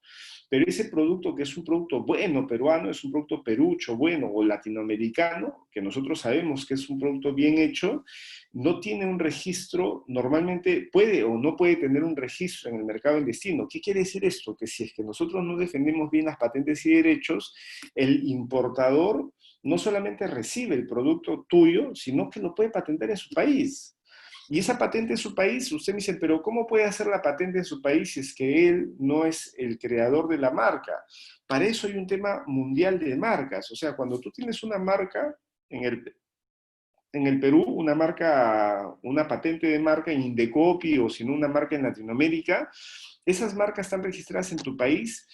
Pero ese producto que es un producto bueno peruano, es un producto perucho bueno o latinoamericano, que nosotros sabemos que es un producto bien hecho, no tiene un registro, normalmente puede o no puede tener un registro en el mercado del destino. ¿Qué quiere decir esto? Que si es que nosotros no defendemos bien las patentes y derechos, el importador no solamente recibe el producto tuyo, sino que lo puede patentar en su país. Y esa patente en su país, usted me dice, pero ¿cómo puede hacer la patente en su país si es que él no es el creador de la marca? Para eso hay un tema mundial de marcas. O sea, cuando tú tienes una marca en el Perú, una marca, una patente de marca en Indecopi o si no una marca en Latinoamérica, esas marcas están registradas en tu país,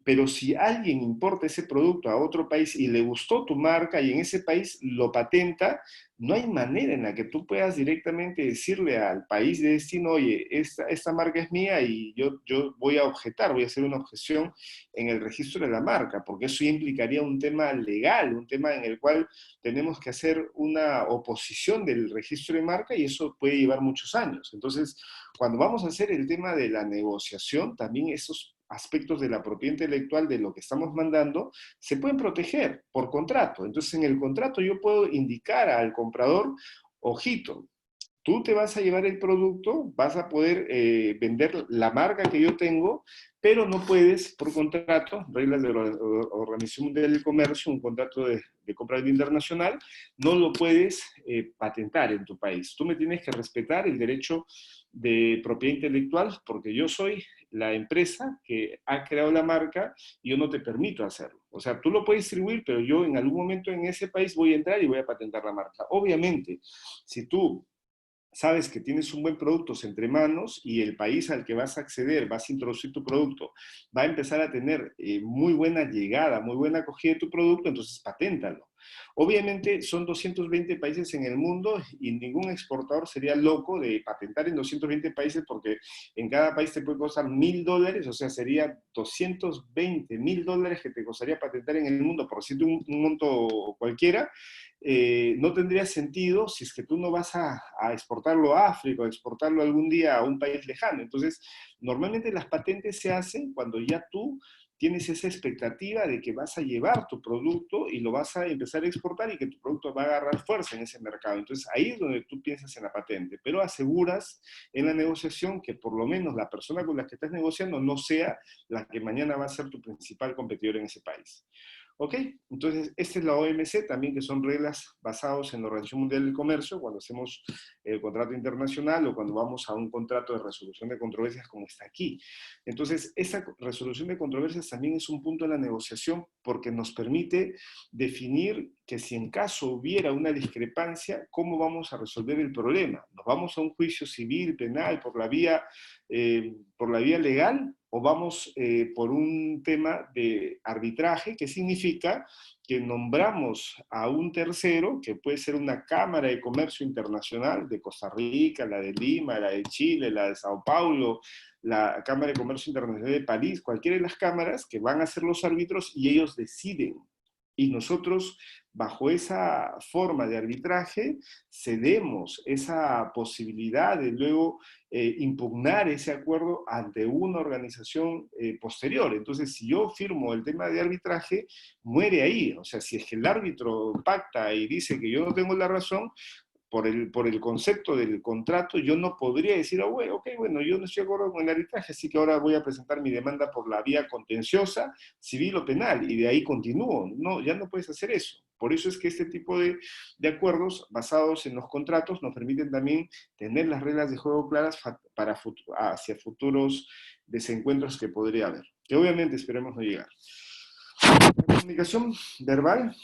pero si alguien importa ese producto a otro país y le gustó tu marca y en ese país lo patenta, no hay manera en la que tú puedas directamente decirle al país de destino, oye, esta marca es mía y yo voy a objetar, voy a hacer una objeción en el registro de la marca, porque eso implicaría un tema legal, un tema en el cual tenemos que hacer una oposición del registro de marca y eso puede llevar muchos años. Entonces, cuando vamos a hacer el tema de la negociación, también esos aspectos de la propiedad intelectual de lo que estamos mandando se pueden proteger por contrato. Entonces, en el contrato yo puedo indicar al comprador, ojito, tú te vas a llevar el producto, vas a poder vender la marca que yo tengo, pero no puedes, por contrato, reglas de la Organización Mundial del Comercio, un contrato de compra internacional, no lo puedes patentar en tu país. Tú me tienes que respetar el derecho de propiedad intelectual porque yo soy la empresa que ha creado la marca y yo no te permito hacerlo. O sea, tú lo puedes distribuir, pero yo en algún momento en ese país voy a entrar y voy a patentar la marca. Obviamente, si tú sabes que tienes un buen producto entre manos y el país al que vas a acceder, vas a introducir tu producto, va a empezar a tener muy buena llegada, muy buena acogida de tu producto, entonces paténtalo. Obviamente son 220 países en el mundo y ningún exportador sería loco de patentar en 220 países porque en cada país te puede costar $1.000, o sea, sería $220.000 que te costaría patentar en el mundo, por decirte un monto cualquiera. No tendría sentido si es que tú no vas a exportarlo a África o exportarlo algún día a un país lejano. Entonces, normalmente las patentes se hacen cuando ya tú tienes esa expectativa de que vas a llevar tu producto y lo vas a empezar a exportar y que tu producto va a agarrar fuerza en ese mercado. Entonces, ahí es donde tú piensas en la patente, pero aseguras en la negociación que por lo menos la persona con la que estás negociando no sea la que mañana va a ser tu principal competidor en ese país. ¿Ok? Entonces, esta es la OMC también, que son reglas basadas en la Organización Mundial del Comercio, cuando hacemos el contrato internacional o cuando vamos a un contrato de resolución de controversias como está aquí. Entonces, esa resolución de controversias también es un punto de la negociación porque nos permite definir que si en caso hubiera una discrepancia, ¿cómo vamos a resolver el problema? ¿Nos vamos a un juicio civil, penal, por la vía legal, o vamos por un tema de arbitraje, que significa que nombramos a un tercero, que puede ser una Cámara de Comercio Internacional de Costa Rica, la de Lima, la de Chile, la de Sao Paulo, la Cámara de Comercio Internacional de París, cualquiera de las cámaras que van a ser los árbitros y ellos deciden. Y nosotros, bajo esa forma de arbitraje, cedemos esa posibilidad de luego impugnar ese acuerdo ante una organización posterior. Entonces, si yo firmo el tema de arbitraje, muere ahí. O sea, si es que el árbitro pacta y dice que yo no tengo la razón, por el concepto del contrato, yo no podría decir, oh, bueno, ok, bueno, yo no estoy de acuerdo con el arbitraje, así que ahora voy a presentar mi demanda por la vía contenciosa, civil o penal, y de ahí continúo. No, ya no puedes hacer eso. Por eso es que este tipo de acuerdos basados en los contratos nos permiten también tener las reglas de juego claras hacia futuros desencuentros que podría haber, que obviamente esperemos no llegar. La comunicación verbal.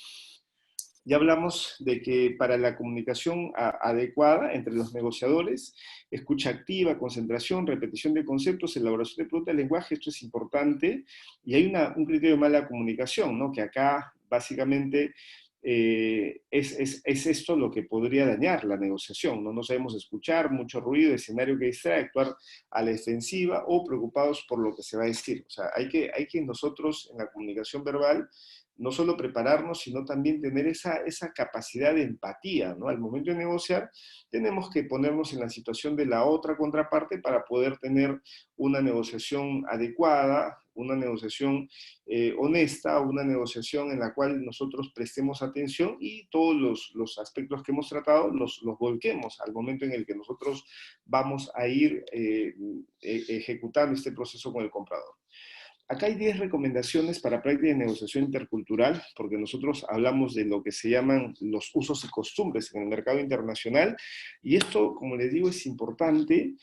Ya hablamos de que para la comunicación adecuada entre los negociadores, escucha activa, concentración, repetición de conceptos, elaboración de preguntas, lenguaje, esto es importante, y hay un criterio de mala comunicación, ¿no? Que acá básicamente es esto lo que podría dañar la negociación, ¿no? No sabemos escuchar, mucho ruido, escenario que distrae, actuar a la defensiva o preocupados por lo que se va a decir. O sea, hay que nosotros en la comunicación verbal no solo prepararnos, sino también tener esa capacidad de empatía, ¿no? Al momento de negociar, tenemos que ponernos en la situación de la otra contraparte para poder tener una negociación adecuada, una negociación honesta, una negociación en la cual nosotros prestemos atención y todos los aspectos que hemos tratado los volquemos al momento en el que nosotros vamos a ir ejecutando este proceso con el comprador. Acá hay 10 recomendaciones para práctica de negociación intercultural, porque nosotros hablamos de lo que se llaman los usos y costumbres en el mercado internacional, y esto, como les digo, es importante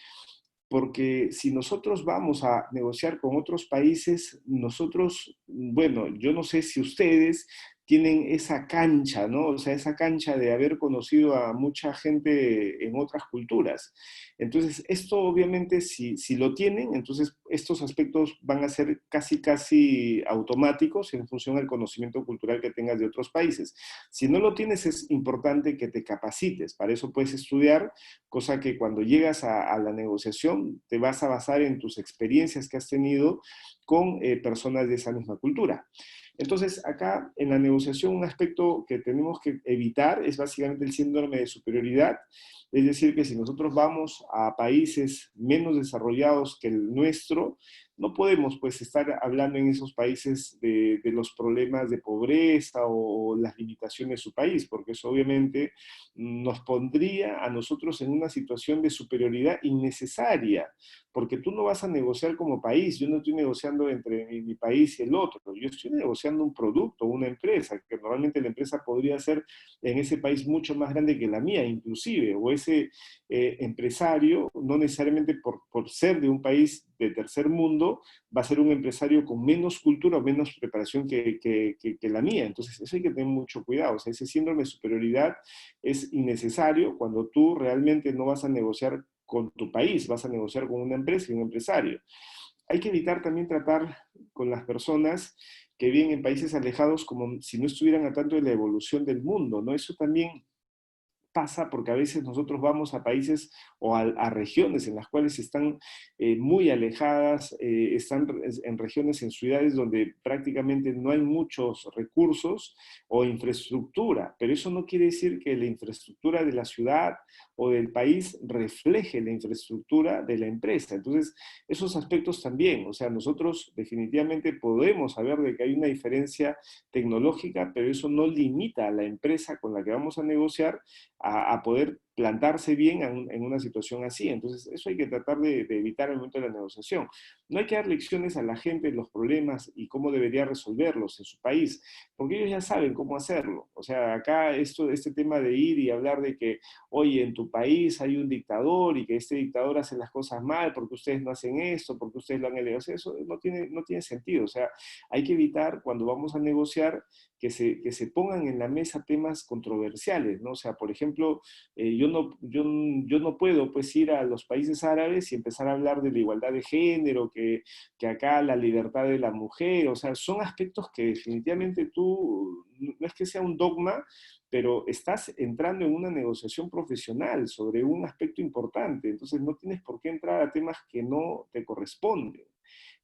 porque si nosotros vamos a negociar con otros países, nosotros, bueno, yo no sé si ustedes tienen esa cancha, ¿no? O sea, esa cancha de haber conocido a mucha gente en otras culturas. Entonces, esto obviamente, si lo tienen, entonces estos aspectos van a ser casi automáticos en función del conocimiento cultural que tengas de otros países. Si no lo tienes, es importante que te capacites. Para eso puedes estudiar, cosa que cuando llegas a la negociación te vas a basar en tus experiencias que has tenido con personas de esa misma cultura. Entonces, acá en la negociación un aspecto que tenemos que evitar es básicamente el síndrome de superioridad, es decir, que si nosotros vamos a países menos desarrollados que el nuestro, no podemos pues estar hablando en esos países de los problemas de pobreza o las limitaciones de su país, porque eso obviamente nos pondría a nosotros en una situación de superioridad innecesaria, porque tú no vas a negociar como país, yo no estoy negociando entre mi país y el otro, yo estoy negociando un producto, una empresa, que normalmente la empresa podría ser en ese país mucho más grande que la mía, inclusive, o ese empresario, no necesariamente por ser de un país de tercer mundo va a ser un empresario con menos cultura o menos preparación que la mía. Entonces, eso hay que tener mucho cuidado. O sea, ese síndrome de superioridad es innecesario cuando tú realmente no vas a negociar con tu país, vas a negociar con una empresa y un empresario. Hay que evitar también tratar con las personas que viven en países alejados como si no estuvieran al tanto de la evolución del mundo, ¿no? Eso también pasa porque a veces nosotros vamos a países o a regiones en las cuales están muy alejadas, están en regiones, en ciudades donde prácticamente no hay muchos recursos o infraestructura, pero eso no quiere decir que la infraestructura de la ciudad o del país refleje la infraestructura de la empresa. Entonces, esos aspectos también, o sea, nosotros definitivamente podemos saber de que hay una diferencia tecnológica, pero eso no limita a la empresa con la que vamos a negociar a poder plantarse bien en una situación así. Entonces, eso hay que tratar de evitar al momento de la negociación. No hay que dar lecciones a la gente de los problemas y cómo debería resolverlos en su país, porque ellos ya saben cómo hacerlo. O sea, acá este tema de ir y hablar de que, oye, en tu país hay un dictador y que este dictador hace las cosas mal porque ustedes no hacen esto, porque ustedes lo han elegido, eso no tiene sentido. O sea, hay que evitar cuando vamos a negociar que se pongan en la mesa temas controversiales, ¿no? O sea, por ejemplo, yo no puedo pues ir a los países árabes y empezar a hablar de la igualdad de género, que acá la libertad de la mujer, o sea, son aspectos que definitivamente tú, no es que sea un dogma, pero estás entrando en una negociación profesional sobre un aspecto importante, entonces no tienes por qué entrar a temas que no te corresponden.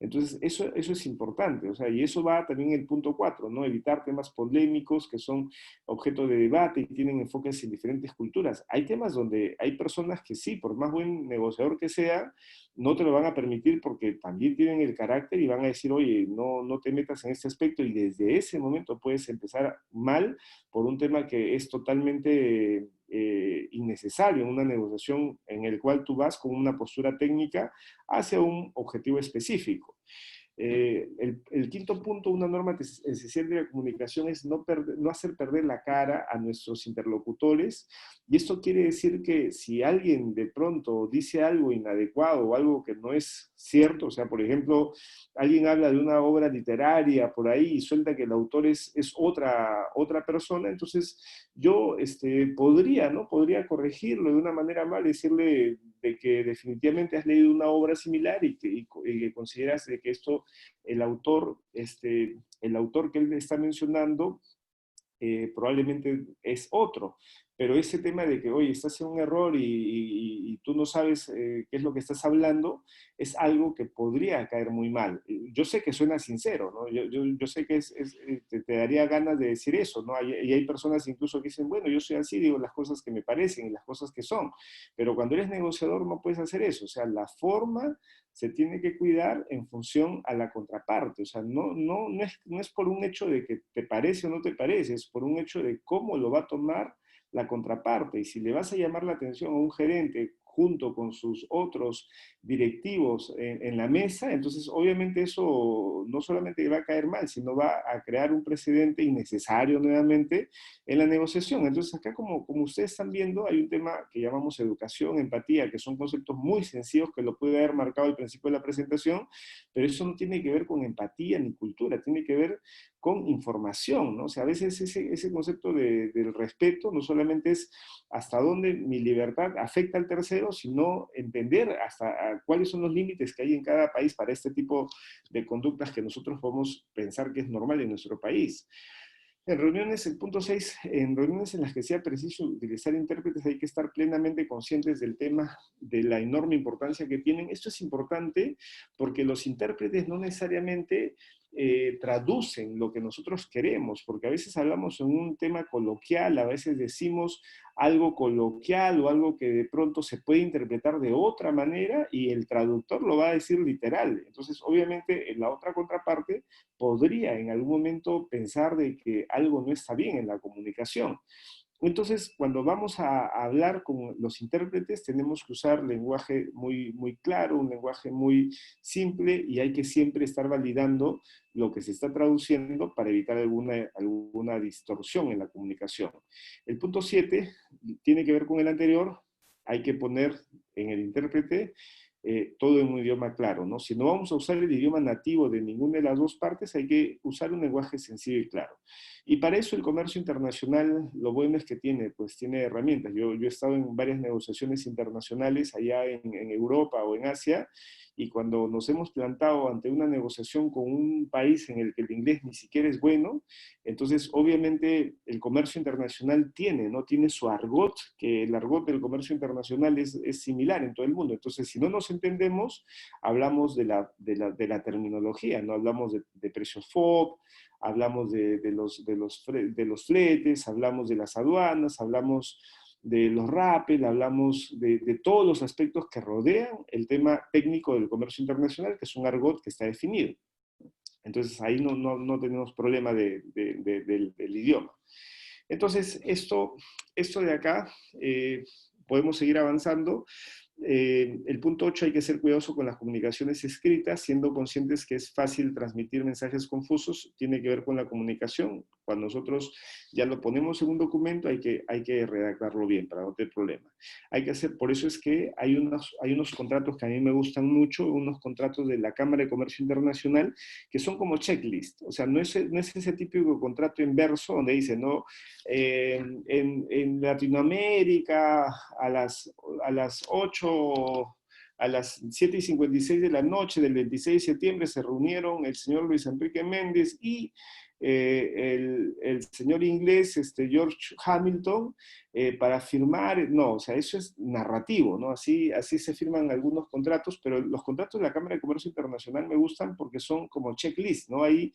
Entonces, eso es importante, o sea, y eso va también el punto 4, ¿no? Evitar temas polémicos que son objeto de debate y tienen enfoques en diferentes culturas. Hay temas donde hay personas que sí, por más buen negociador que sea, no te lo van a permitir porque también tienen el carácter y van a decir, oye, no te metas en este aspecto y desde ese momento puedes empezar mal por un tema que es totalmente innecesario en una negociación en el cual tú vas con una postura técnica hacia un objetivo específico. El quinto punto, una norma esencial de la comunicación es no hacer perder la cara a nuestros interlocutores, y esto quiere decir que si alguien de pronto dice algo inadecuado o algo que no es cierto, o sea, por ejemplo, alguien habla de una obra literaria por ahí y suelta que el autor es otra persona, entonces yo podría, ¿no? Podría corregirlo de una manera amable, decirle de que definitivamente has leído una obra similar y que consideras de que esto el autor que él está mencionando probablemente es otro. Pero ese tema de que, oye, estás en un error y tú no sabes qué es lo que estás hablando, es algo que podría caer muy mal. Yo sé que suena sincero, ¿no? Yo sé que te daría ganas de decir eso, ¿no? Y hay personas incluso que dicen, bueno, yo soy así, digo las cosas que me parecen y las cosas que son. Pero cuando eres negociador no puedes hacer eso. O sea, la forma se tiene que cuidar en función a la contraparte. O sea, no es por un hecho de que te parece o no te parece, es por un hecho de cómo lo va a tomar la contraparte. Y si le vas a llamar la atención a un gerente junto con sus otros directivos en la mesa, entonces obviamente eso no solamente va a caer mal, sino va a crear un precedente innecesario nuevamente en la negociación. Entonces acá, como ustedes están viendo, hay un tema que llamamos educación, empatía, que son conceptos muy sencillos que lo puede haber marcado al principio de la presentación, pero eso no tiene que ver con empatía ni cultura, tiene que ver con información, ¿no? O sea, a veces ese concepto del respeto no solamente es hasta dónde mi libertad afecta al tercero, sino entender hasta cuáles son los límites que hay en cada país para este tipo de conductas que nosotros podemos pensar que es normal en nuestro país. En reuniones, el punto 6, en reuniones en las que sea preciso utilizar intérpretes hay que estar plenamente conscientes del tema, de la enorme importancia que tienen. Esto es importante porque los intérpretes no necesariamente traducen lo que nosotros queremos, porque a veces hablamos en un tema coloquial, a veces decimos algo coloquial o algo que de pronto se puede interpretar de otra manera y el traductor lo va a decir literal. Entonces, obviamente, en la otra contraparte podría en algún momento pensar de que algo no está bien en la comunicación. Entonces, cuando vamos a hablar con los intérpretes, tenemos que usar lenguaje muy, muy claro, un lenguaje muy simple, y hay que siempre estar validando lo que se está traduciendo para evitar alguna distorsión en la comunicación. El punto 7 tiene que ver con el anterior. Hay que poner en el intérprete todo en un idioma claro, ¿no? Si no vamos a usar el idioma nativo de ninguna de las dos partes, hay que usar un lenguaje sencillo y claro. Y para eso el comercio internacional, lo bueno es que tiene, pues tiene herramientas. Yo he estado en varias negociaciones internacionales allá en Europa o en Asia, y cuando nos hemos plantado ante una negociación con un país en el que el inglés ni siquiera es bueno, entonces obviamente el comercio internacional tiene, ¿no? Tiene su argot, que el argot del comercio internacional es similar en todo el mundo. Entonces, si no nos entendemos, hablamos de la terminología, ¿no? Hablamos de precios FOB, hablamos de los fletes, hablamos de las aduanas, hablamos de los rappel, hablamos de todos los aspectos que rodean el tema técnico del comercio internacional, que es un argot que está definido. Entonces ahí no tenemos problema del idioma. Entonces esto de acá, podemos seguir avanzando. El punto 8, hay que ser cuidadoso con las comunicaciones escritas, siendo conscientes que es fácil transmitir mensajes confusos, tiene que ver con la comunicación. Cuando nosotros ya lo ponemos en un documento, hay que redactarlo bien para no tener problema. Por eso es que hay unos contratos que a mí me gustan mucho, unos contratos de la Cámara de Comercio Internacional, que son como checklist. O sea, no es ese típico contrato inverso donde dice, no, en Latinoamérica a las 7:56 de la noche del 26 de septiembre se reunieron el señor Luis Enrique Méndez y el señor inglés George Hamilton para firmar. No, o sea, eso es narrativo, ¿no? Así se firman algunos contratos, pero los contratos de la Cámara de Comercio Internacional me gustan porque son como checklist, ¿no? Ahí,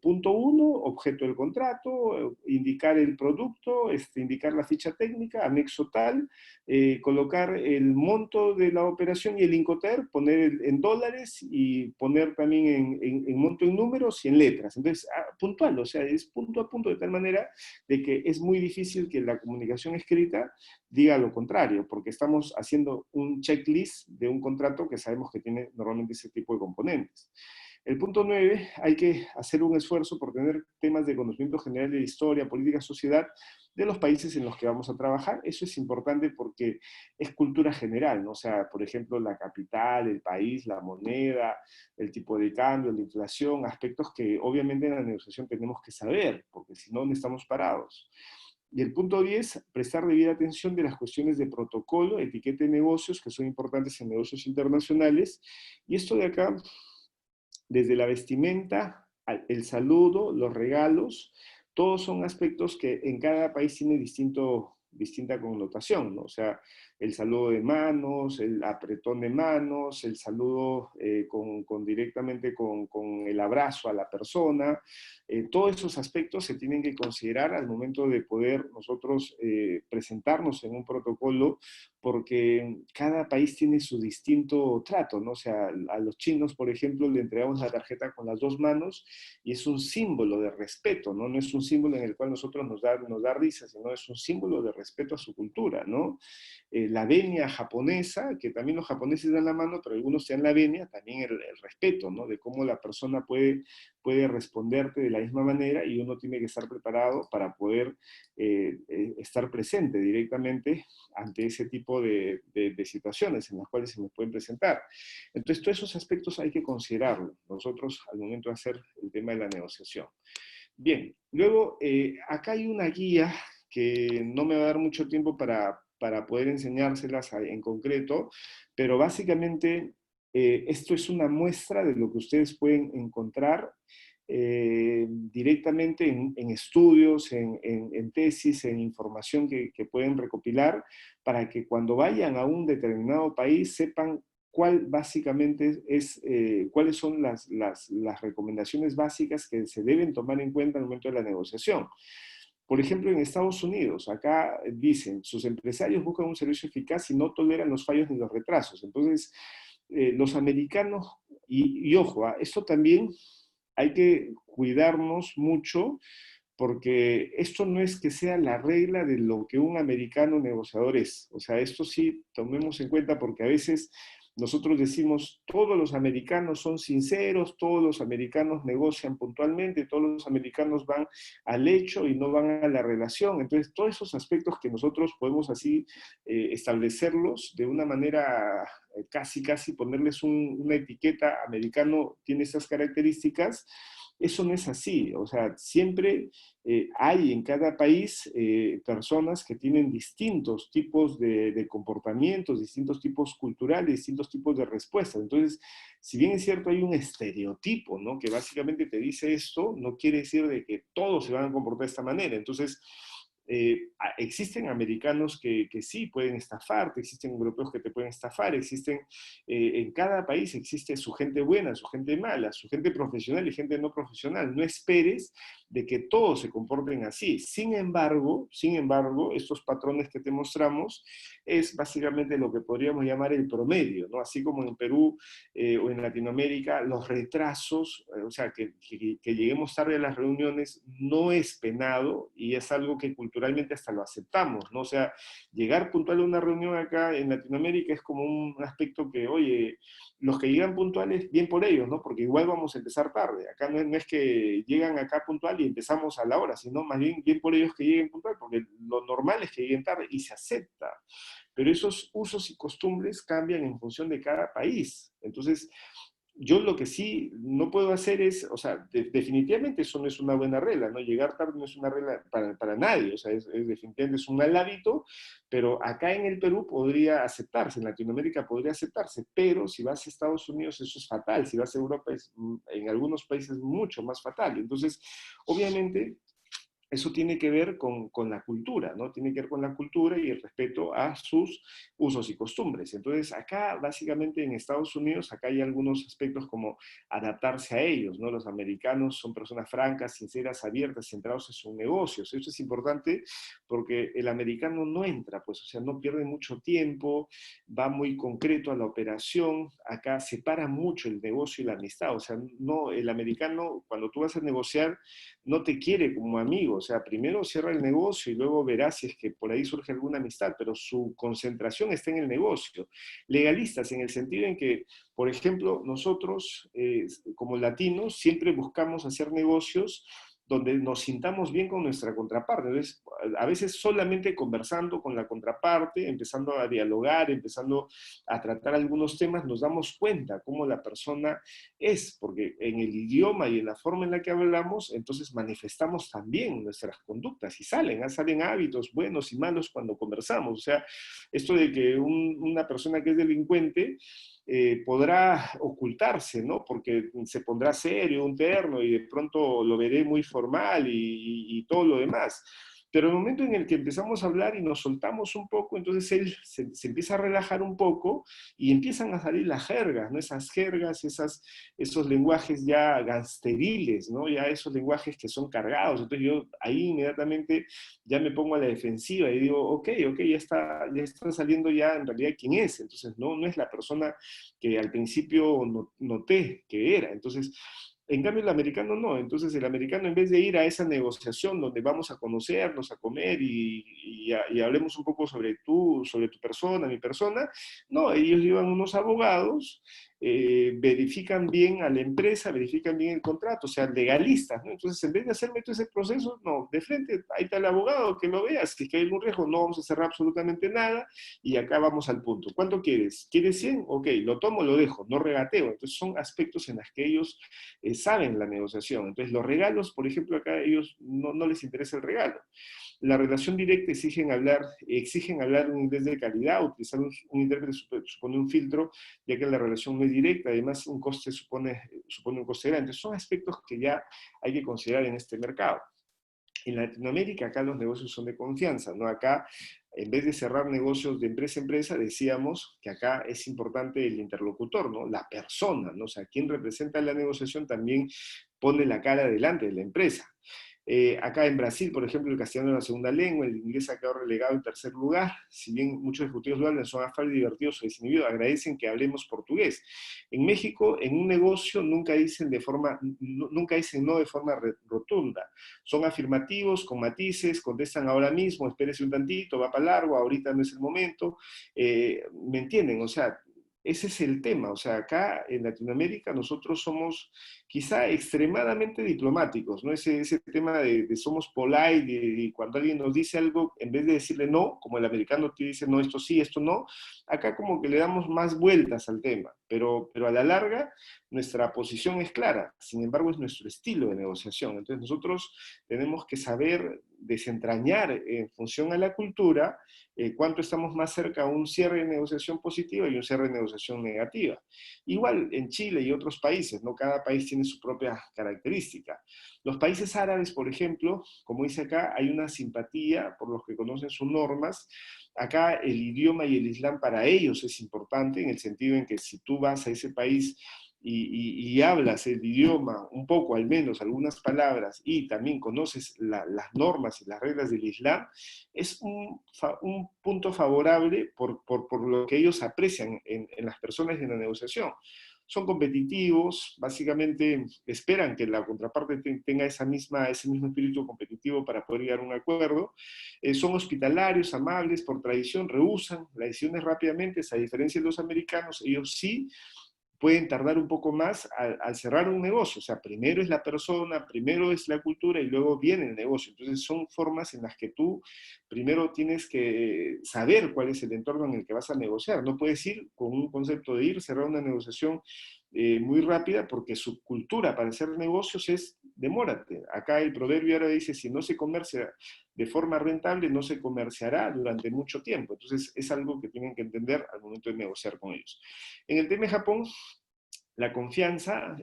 punto 1, objeto del contrato, indicar el producto, indicar la ficha técnica, anexo tal, colocar el monto de la operación y el Incoterm, poner en dólares y poner también en monto en números y en letras. Entonces, puntual, o sea, es punto a punto, de tal manera de que es muy difícil que la comunicación escrita diga lo contrario, porque estamos haciendo un checklist de un contrato que sabemos que tiene normalmente ese tipo de componentes. El punto 9, hay que hacer un esfuerzo por tener temas de conocimiento general de historia, política, sociedad de los países en los que vamos a trabajar. Eso es importante porque es cultura general, ¿no? O sea, por ejemplo, la capital, el país, la moneda, el tipo de cambio, la inflación, aspectos que obviamente en la negociación tenemos que saber, porque si no, no estamos parados. Y el punto 10, prestar debida atención de las cuestiones de protocolo, etiqueta de negocios, que son importantes en negocios internacionales. Y esto de acá, desde la vestimenta, el saludo, los regalos, todos son aspectos que en cada país tiene distinta connotación, ¿no? O sea, el saludo de manos, el apretón de manos, el saludo directamente con el abrazo a la persona, todos esos aspectos se tienen que considerar al momento de poder nosotros presentarnos en un protocolo, porque cada país tiene su distinto trato, ¿no? O sea, a los chinos, por ejemplo, le entregamos la tarjeta con las dos manos y es un símbolo de respeto, ¿no? No es un símbolo en el cual nosotros nos da risa, sino es un símbolo de respeto a su cultura, ¿no? La venia japonesa, que también los japoneses dan la mano, pero algunos se dan la venia, también el respeto, ¿no? De cómo la persona puede responderte de la misma manera, y uno tiene que estar preparado para poder estar presente directamente ante ese tipo de situaciones en las cuales se nos pueden presentar. Entonces, todos esos aspectos hay que considerarlos nosotros al momento de hacer el tema de la negociación. Bien, luego acá hay una guía que no me va a dar mucho tiempo para poder enseñárselas en concreto, pero básicamente esto es una muestra de lo que ustedes pueden encontrar directamente en estudios, en tesis, en información que pueden recopilar, para que cuando vayan a un determinado país sepan cuáles son las recomendaciones básicas que se deben tomar en cuenta al momento de la negociación. Por ejemplo, en Estados Unidos, acá dicen, sus empresarios buscan un servicio eficaz y no toleran los fallos ni los retrasos. Entonces, los americanos, y ojo, esto también hay que cuidarnos mucho, porque esto no es que sea la regla de lo que un americano negociador es. O sea, esto sí tomemos en cuenta, porque a veces Nosotros decimos, todos los americanos son sinceros, todos los americanos negocian puntualmente, todos los americanos van al hecho y no van a la relación. Entonces, todos esos aspectos que nosotros podemos así establecerlos de una manera casi ponerles una etiqueta, americano tiene esas características, eso no es así. O sea, siempre hay en cada país personas que tienen distintos tipos de comportamientos, distintos tipos culturales, distintos tipos de respuestas. Entonces, si bien es cierto, hay un estereotipo, ¿no? Que básicamente te dice esto, no quiere decir de que todos se van a comportar de esta manera. Entonces, existen americanos que sí pueden estafarte, existen europeos que te pueden estafar, existen, en cada país existe su gente buena, su gente mala, su gente profesional y gente no profesional. No esperes de que todos se comporten así. Sin embargo, estos patrones que te mostramos es básicamente lo que podríamos llamar el promedio, ¿no? Así como en Perú o en Latinoamérica, los retrasos, o sea, que lleguemos tarde a las reuniones no es penado y es algo que culturalmente hasta lo aceptamos, ¿no? O sea, llegar puntual a una reunión acá en Latinoamérica es como un aspecto que, oye, los que llegan puntuales, bien por ellos, ¿no? Porque igual vamos a empezar tarde. Acá no es que llegan acá puntual y empezamos a la hora, sino más bien por ellos que lleguen puntual, porque lo normal es que lleguen tarde y se acepta. Pero esos usos y costumbres cambian en función de cada país. Entonces, yo lo que sí no puedo hacer es, o sea, definitivamente eso no es una buena regla, ¿no? Llegar tarde no es una regla para nadie, o sea, definitivamente es un mal hábito, pero acá en el Perú podría aceptarse, en Latinoamérica podría aceptarse, pero si vas a Estados Unidos eso es fatal, si vas a Europa es en algunos países mucho más fatal. Entonces, obviamente, eso tiene que ver con la cultura, ¿no? Tiene que ver con la cultura y el respeto a sus usos y costumbres. Entonces, acá, básicamente en Estados Unidos, acá hay algunos aspectos como adaptarse a ellos, ¿no? Los americanos son personas francas, sinceras, abiertas, centrados en sus negocios. Eso es importante porque el americano no entra, pues, o sea, no pierde mucho tiempo, va muy concreto a la operación. Acá separa mucho el negocio y la amistad. O sea, no, el americano, cuando tú vas a negociar, no te quiere como amigo, o sea, primero cierra el negocio y luego verás si es que por ahí surge alguna amistad, pero su concentración está en el negocio. Legalistas en el sentido en que, por ejemplo, nosotros como latinos siempre buscamos hacer negocios donde nos sintamos bien con nuestra contraparte. Entonces, a veces solamente conversando con la contraparte, empezando a dialogar, empezando a tratar algunos temas, nos damos cuenta cómo la persona es, porque en el idioma y en la forma en la que hablamos, entonces manifestamos también nuestras conductas y salen hábitos buenos y malos cuando conversamos. O sea, esto de que una persona que es delincuente podrá ocultarse, ¿no? Porque se pondrá serio, un terno, y de pronto lo veré muy formal y todo lo demás. Pero el momento en el que empezamos a hablar y nos soltamos un poco, entonces él se empieza a relajar un poco y empiezan a salir las jergas, ¿no? Esas jergas, esos lenguajes ya gangsteriles, ¿no? Ya esos lenguajes que son cargados. Entonces yo ahí inmediatamente ya me pongo a la defensiva y digo, ok, ya está saliendo ya en realidad quién es. Entonces no es la persona que al principio noté que era. Entonces, en cambio, el americano no. Entonces, el americano, en vez de ir a esa negociación donde vamos a conocernos, a comer y hablemos un poco sobre tu persona, mi persona, no, ellos llevan unos abogados, verifican bien a la empresa, verifican bien el contrato, o sea, legalistas, ¿no? Entonces, en vez de hacerme todo ese proceso, no, de frente, ahí está el abogado, que lo veas, si es que hay algún riesgo, no vamos a cerrar absolutamente nada, y acá vamos al punto. ¿Cuánto quieres? ¿Quieres 100? Ok, lo tomo, lo dejo, no regateo. Entonces, son aspectos en los que ellos saben la negociación. Entonces, los regalos, por ejemplo, acá a ellos no les interesa el regalo. La relación directa exigen hablar un inglés de calidad, utilizar un intérprete supone un filtro, ya que la relación no es directa, además un coste supone un coste grande. Entonces, son aspectos que ya hay que considerar en este mercado. En Latinoamérica, acá los negocios son de confianza, ¿no? Acá, en vez de cerrar negocios de empresa a empresa, decíamos que acá es importante el interlocutor, ¿no? La persona, ¿no? O sea, quien representa la negociación también pone la cara delante de la empresa. Acá en Brasil, por ejemplo, el castellano es la segunda lengua, el inglés ha quedado relegado en tercer lugar. Si bien muchos ejecutivos lo hablan, son afables, divertidos o desinhibidos, agradecen que hablemos portugués. En México, en un negocio, nunca dicen no de forma rotunda. Son afirmativos, con matices, contestan ahora mismo, espérese un tantito, va para largo, ahorita no es el momento. ¿Me entienden? O sea, ese es el tema. O sea, acá en Latinoamérica nosotros somos quizá extremadamente diplomáticos, ¿no? Ese tema de somos polite y cuando alguien nos dice algo, en vez de decirle no, como el americano te dice no, esto sí, esto no, acá como que le damos más vueltas al tema, pero a la larga nuestra posición es clara, sin embargo es nuestro estilo de negociación. Entonces nosotros tenemos que saber desentrañar en función a la cultura cuánto estamos más cerca a un cierre de negociación positiva y un cierre de negociación negativa. Igual en Chile y otros países, ¿no? Cada país tiene su propia característica. Los países árabes, por ejemplo, como dice acá, hay una simpatía por los que conocen sus normas. Acá el idioma y el islam para ellos es importante en el sentido en que si tú vas a ese país y hablas el idioma, un poco al menos, algunas palabras, y también conoces las normas y las reglas del Islam, es un punto favorable por lo que ellos aprecian en las personas y en la negociación. Son competitivos, básicamente esperan que la contraparte tenga ese mismo espíritu competitivo para poder llegar a un acuerdo. Son hospitalarios, amables, por tradición, rehúsan las decisiones rápidamente, a diferencia de los americanos, ellos sí pueden tardar un poco más al cerrar un negocio. O sea, primero es la persona, primero es la cultura y luego viene el negocio. Entonces son formas en las que tú primero tienes que saber cuál es el entorno en el que vas a negociar. No puedes ir con un concepto de ir, cerrar una negociación muy rápida porque su cultura para hacer negocios es demórate. Acá el proverbio ahora dice, si no se comercia de forma rentable, no se comerciará durante mucho tiempo. Entonces es algo que tienen que entender al momento de negociar con ellos. En el tema de Japón, la confianza,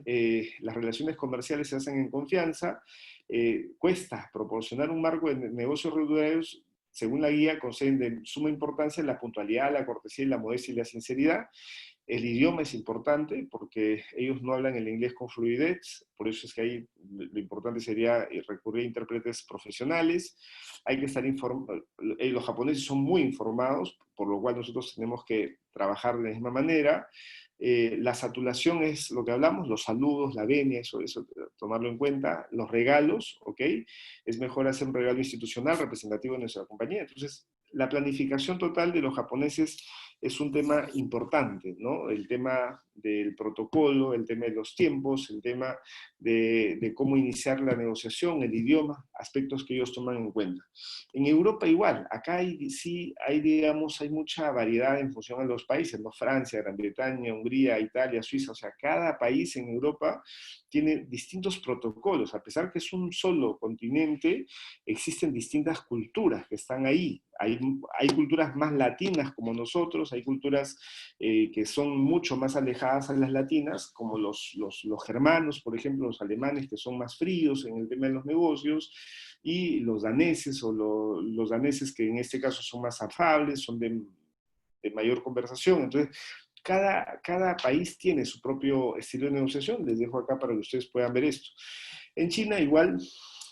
las relaciones comerciales se hacen en confianza, cuesta proporcionar un marco de negocios regulares, según la guía, conceden de suma importancia la puntualidad, la cortesía y la modestia y la sinceridad. El idioma es importante porque ellos no hablan el inglés con fluidez, por eso es que ahí lo importante sería recurrir a intérpretes profesionales. Hay que estar informados, los japoneses son muy informados, por lo cual nosotros tenemos que trabajar de la misma manera. La saturación es lo que hablamos, los saludos, la venia, eso tomarlo en cuenta, los regalos, ¿ok? Es mejor hacer un regalo institucional representativo de nuestra compañía. Entonces, la planificación total de los japoneses es un tema importante, ¿no? El tema del protocolo, el tema de los tiempos, el tema de cómo iniciar la negociación, el idioma, aspectos que ellos toman en cuenta. En Europa igual, acá sí hay, digamos, hay mucha variedad en función a los países, ¿no? Francia, Gran Bretaña, Hungría, Italia, Suiza, o sea, cada país en Europa tiene distintos protocolos, a pesar que es un solo continente, existen distintas culturas que están ahí. Hay culturas más latinas como nosotros, hay culturas que son mucho más alejadas a las latinas, como los germanos, por ejemplo, los alemanes, que son más fríos en el tema de los negocios, y los daneses, o los daneses que en este caso son más afables, son de mayor conversación. Entonces, cada país tiene su propio estilo de negociación. Les dejo acá para que ustedes puedan ver esto. En China igual,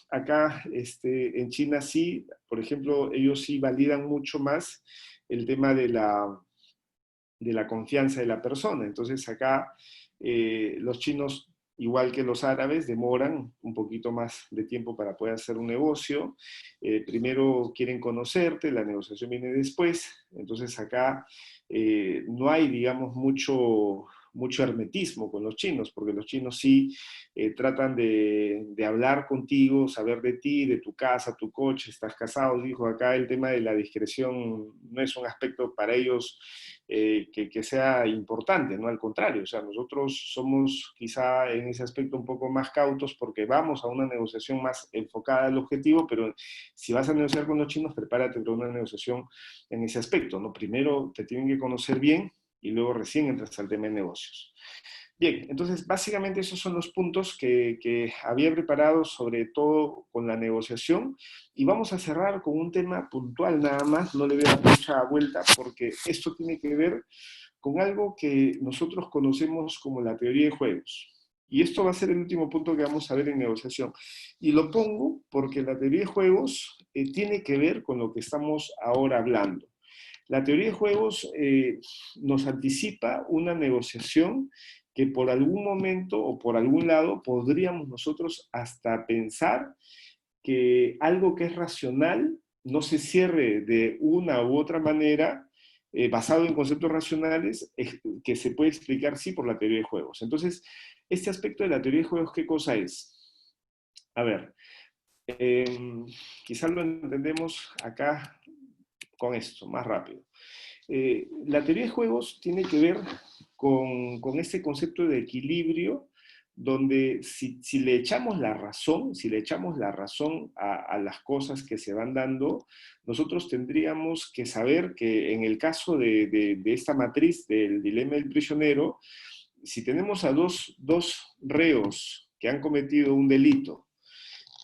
acá en China sí, por ejemplo, ellos sí validan mucho más el tema de la confianza de la persona. Entonces acá los chinos, igual que los árabes, demoran un poquito más de tiempo para poder hacer un negocio. Primero quieren conocerte, la negociación viene después. Entonces acá no hay, digamos, mucho hermetismo con los chinos, porque los chinos sí tratan de hablar contigo, saber de ti, de tu casa, tu coche, estás casado, dijo acá el tema de la discreción no es un aspecto para ellos que sea importante, ¿no? Al contrario, o sea, nosotros somos quizá en ese aspecto un poco más cautos porque vamos a una negociación más enfocada al objetivo, pero si vas a negociar con los chinos, prepárate para una negociación en ese aspecto, ¿no? Primero te tienen que conocer bien y luego recién entras al tema de negocios. Bien, entonces básicamente esos son los puntos que había preparado sobre todo con la negociación y vamos a cerrar con un tema puntual nada más, no le voy a dar mucha vuelta porque esto tiene que ver con algo que nosotros conocemos como la teoría de juegos. Y esto va a ser el último punto que vamos a ver en negociación. Y lo pongo porque la teoría de juegos tiene que ver con lo que estamos ahora hablando. La teoría de juegos nos anticipa una negociación que por algún momento o por algún lado podríamos nosotros hasta pensar que algo que es racional no se cierre de una u otra manera basado en conceptos racionales, que se puede explicar sí por la teoría de juegos. Entonces, este aspecto de la teoría de juegos, ¿qué cosa es? A ver, eh, quizás lo entendemos acá con esto, más rápido. La teoría de juegos tiene que ver con este concepto de equilibrio, donde si le echamos la razón, si le echamos la razón a las cosas que se van dando, nosotros tendríamos que saber que en el caso de esta matriz del dilema del prisionero, si tenemos a dos reos que han cometido un delito,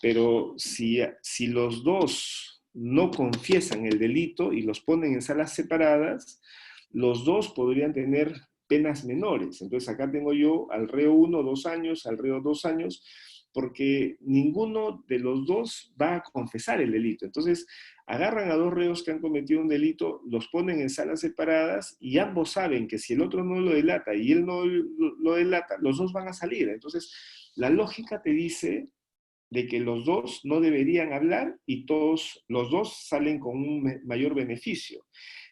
pero si los dos no confiesan el delito y los ponen en salas separadas, los dos podrían tener penas menores. Entonces acá tengo yo al reo 1, 2 años, al reo 2 años, porque ninguno de los dos va a confesar el delito. Entonces agarran a dos reos que han cometido un delito, los ponen en salas separadas y ambos saben que si el otro no lo delata y él no lo delata, los dos van a salir. Entonces la lógica te dice de que los dos no deberían hablar y los dos salen con un mayor beneficio.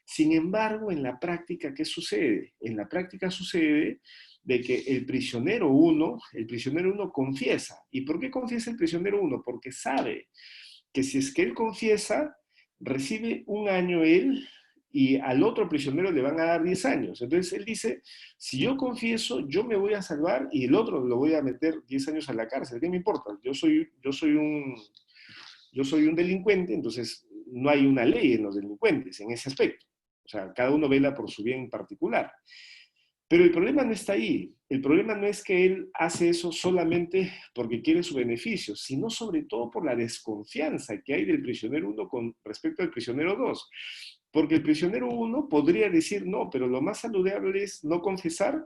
Sin embargo, en la práctica, ¿qué sucede? En la práctica sucede de que el prisionero uno confiesa. ¿Y por qué confiesa el prisionero uno? Porque sabe que si es que él confiesa, recibe un año él y al otro prisionero le van a dar 10 años. Entonces él dice, si yo confieso, yo me voy a salvar y el otro lo voy a meter 10 años a la cárcel. ¿Qué me importa? Yo soy un delincuente, entonces no hay una ley en los delincuentes en ese aspecto. O sea, cada uno vela por su bien particular. Pero el problema no está ahí. El problema no es que él hace eso solamente porque quiere su beneficio, sino sobre todo por la desconfianza que hay del prisionero 1 con respecto al prisionero 2. Porque el prisionero 1 podría decir, no, pero lo más saludable es no confesar,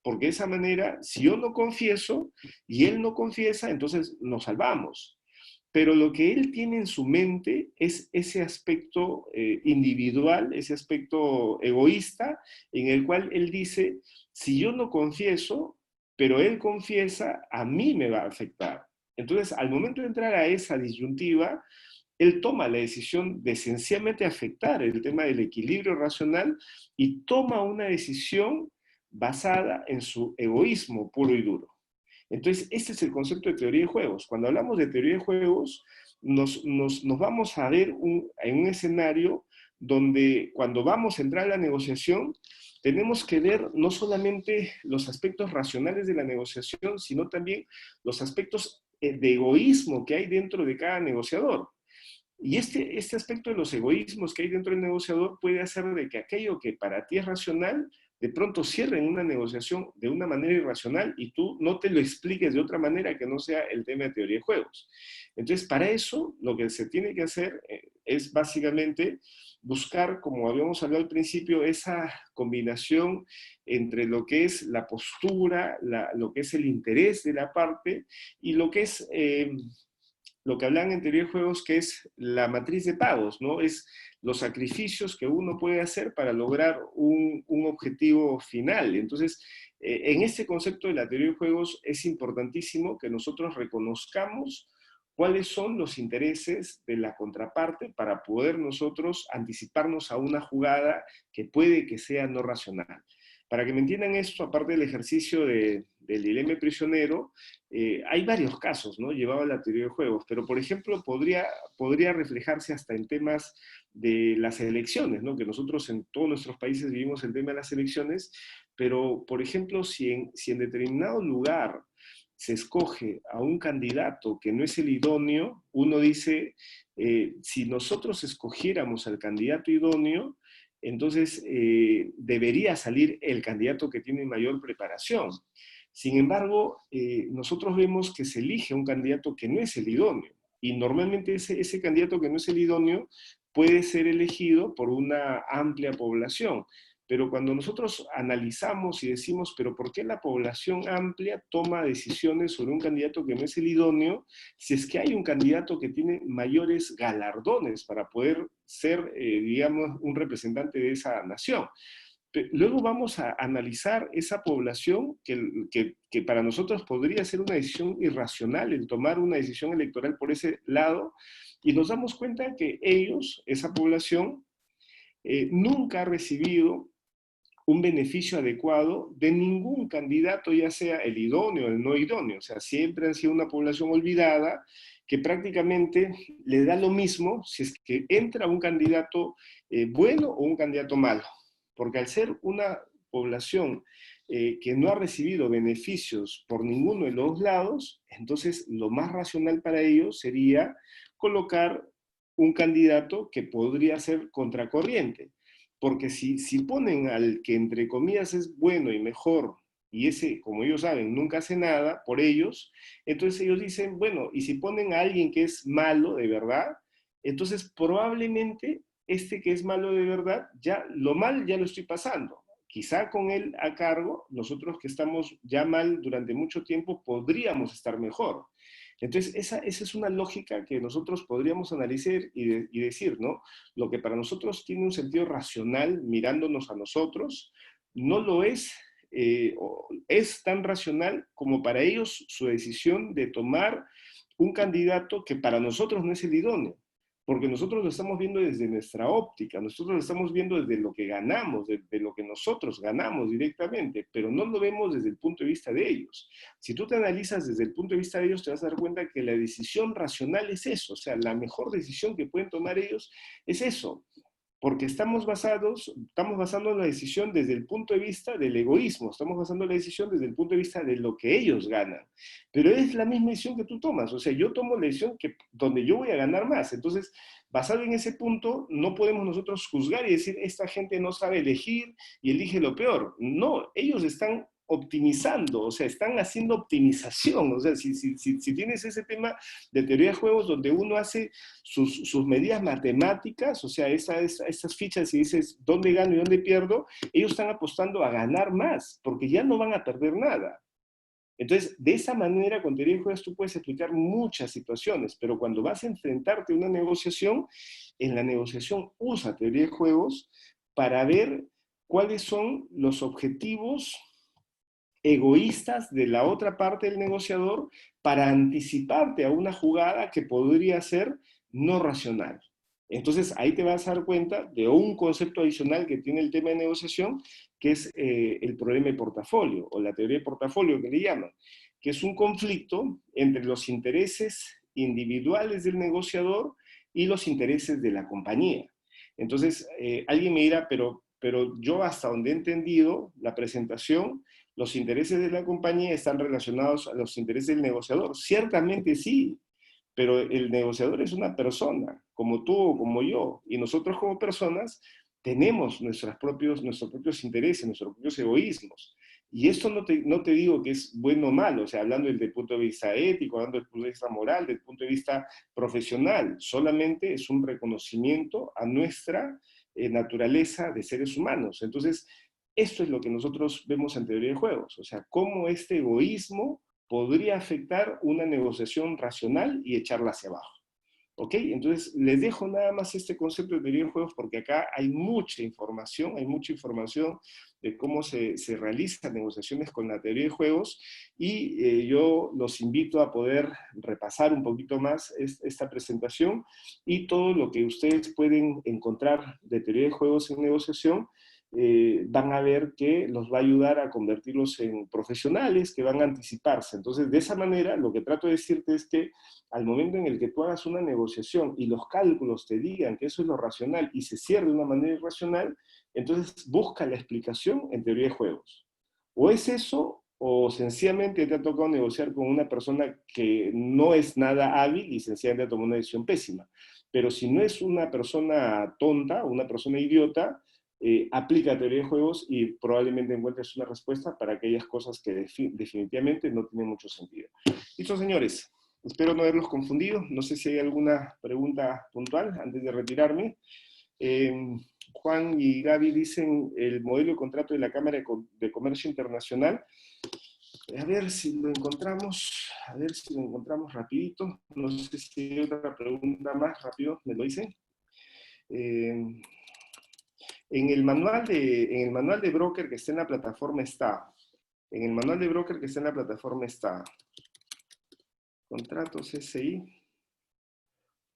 porque de esa manera, si yo no confieso y él no confiesa, entonces nos salvamos. Pero lo que él tiene en su mente es ese aspecto individual, ese aspecto egoísta, en el cual él dice, si yo no confieso, pero él confiesa, a mí me va a afectar. Entonces, al momento de entrar a esa disyuntiva, él toma la decisión de sencillamente afectar el tema del equilibrio racional y toma una decisión basada en su egoísmo puro y duro. Entonces, este es el concepto de teoría de juegos. Cuando hablamos de teoría de juegos, nos vamos a ver en un escenario donde cuando vamos a entrar a la negociación, tenemos que ver no solamente los aspectos racionales de la negociación, sino también los aspectos de egoísmo que hay dentro de cada negociador. Y este aspecto de los egoísmos que hay dentro del negociador puede hacer de que aquello que para ti es racional, de pronto cierren una negociación de una manera irracional y tú no te lo expliques de otra manera que no sea el tema de teoría de juegos. Entonces, para eso, lo que se tiene que hacer es básicamente buscar, como habíamos hablado al principio, esa combinación entre lo que es la postura, lo que es el interés de la parte y lo que es lo que hablan en teoría de juegos, que es la matriz de pagos, ¿no? Es los sacrificios que uno puede hacer para lograr un objetivo final. Entonces, en este concepto de la teoría de juegos es importantísimo que nosotros reconozcamos cuáles son los intereses de la contraparte para poder nosotros anticiparnos a una jugada que puede que sea no racional. Para que me entiendan esto, aparte del ejercicio del dilema prisionero, hay varios casos, ¿no? Llevado a la teoría de juegos, pero por ejemplo podría reflejarse hasta en temas de las elecciones, ¿no? Que nosotros en todos nuestros países vivimos el tema de las elecciones, pero por ejemplo si en determinado lugar se escoge a un candidato que no es el idóneo, uno dice, si nosotros escogiéramos al candidato idóneo, entonces debería salir el candidato que tiene mayor preparación. Sin embargo, nosotros vemos que se elige un candidato que no es el idóneo. Y normalmente ese candidato que no es el idóneo puede ser elegido por una amplia población. Pero cuando nosotros analizamos y decimos, pero ¿por qué la población amplia toma decisiones sobre un candidato que no es el idóneo si es que hay un candidato que tiene mayores galardones para poder ser, digamos, un representante de esa nación? Luego vamos a analizar esa población que para nosotros podría ser una decisión irracional, el tomar una decisión electoral por ese lado, y nos damos cuenta que ellos, esa población, nunca ha recibido un beneficio adecuado de ningún candidato, ya sea el idóneo o el no idóneo. O sea, siempre han sido una población olvidada que prácticamente le da lo mismo si es que entra un candidato bueno o un candidato malo. Porque al ser una población que no ha recibido beneficios por ninguno de los lados, entonces lo más racional para ellos sería colocar un candidato que podría ser contracorriente. Porque si ponen al que entre comillas es bueno y mejor, y ese, como ellos saben, nunca hace nada por ellos, entonces ellos dicen, bueno, y si ponen a alguien que es malo de verdad, entonces probablemente este que es malo de verdad, ya lo mal ya lo estoy pasando. Quizá con él a cargo, nosotros que estamos ya mal durante mucho tiempo, podríamos estar mejor. Entonces, esa es una lógica que nosotros podríamos analizar y decir, ¿no? Lo que para nosotros tiene un sentido racional mirándonos a nosotros, no lo es, es tan racional como para ellos su decisión de tomar un candidato que para nosotros no es el idóneo, porque nosotros lo estamos viendo desde nuestra óptica, nosotros lo estamos viendo desde lo que ganamos, desde lo que nosotros ganamos directamente, pero no lo vemos desde el punto de vista de ellos. Si tú te analizas desde el punto de vista de ellos, te vas a dar cuenta que la decisión racional es eso, o sea, la mejor decisión que pueden tomar ellos es eso, porque estamos basando la decisión desde el punto de vista del egoísmo, estamos basando la decisión desde el punto de vista de lo que ellos ganan. Pero es la misma decisión que tú tomas, o sea, yo tomo la decisión donde yo voy a ganar más. Entonces, basado en ese punto, no podemos nosotros juzgar y decir, esta gente no sabe elegir y elige lo peor. No, ellos están optimizando, o sea, están haciendo optimización. O sea, si tienes ese tema de teoría de juegos donde uno hace sus medidas matemáticas, o sea, esas fichas y dices dónde gano y dónde pierdo, ellos están apostando a ganar más, porque ya no van a perder nada. Entonces, de esa manera, con teoría de juegos tú puedes explicar muchas situaciones, pero cuando vas a enfrentarte a una negociación, en la negociación usa teoría de juegos para ver cuáles son los objetivos egoístas de la otra parte del negociador para anticiparte a una jugada que podría ser no racional. Entonces ahí te vas a dar cuenta de un concepto adicional que tiene el tema de negociación, que es el problema de portafolio, o la teoría de portafolio que le llaman, que es un conflicto entre los intereses individuales del negociador y los intereses de la compañía. Entonces, alguien me dirá, pero yo hasta donde he entendido la presentación, los intereses de la compañía están relacionados a los intereses del negociador. Ciertamente sí, pero el negociador es una persona, como tú o como yo, y nosotros como personas tenemos nuestros propios intereses, nuestros propios egoísmos. Y esto no te digo que es bueno o malo, o sea, hablando desde el punto de vista ético, hablando desde el punto de vista moral, desde el punto de vista profesional, solamente es un reconocimiento a nuestra naturaleza de seres humanos. Entonces, esto es lo que nosotros vemos en teoría de juegos, o sea, cómo este egoísmo podría afectar una negociación racional y echarla hacia abajo. ¿Ok? Entonces, les dejo nada más este concepto de teoría de juegos porque acá hay mucha información de cómo se realizan negociaciones con la teoría de juegos y yo los invito a poder repasar un poquito más esta presentación y todo lo que ustedes pueden encontrar de teoría de juegos en negociación van a ver que los va a ayudar a convertirlos en profesionales que van a anticiparse. Entonces, de esa manera, lo que trato de decirte es que al momento en el que tú hagas una negociación y los cálculos te digan que eso es lo racional y se cierre de una manera irracional, entonces busca la explicación en teoría de juegos. O es eso, o sencillamente te ha tocado negociar con una persona que no es nada hábil y sencillamente tomó una decisión pésima. Pero si no es una persona tonta, una persona idiota, aplica teoría de juegos y probablemente encuentres una respuesta para aquellas cosas que definitivamente no tienen mucho sentido. Listo, señores. Espero no haberlos confundido. No sé si hay alguna pregunta puntual antes de retirarme. Eh, Juan y Gaby dicen el modelo de contrato de la Cámara de Comercio Internacional. A ver si lo encontramos rapidito. No sé si hay otra pregunta más rápido, me lo dicen. En el manual de broker que está en la plataforma está. En el manual de broker que está en la plataforma está. Contratos SI.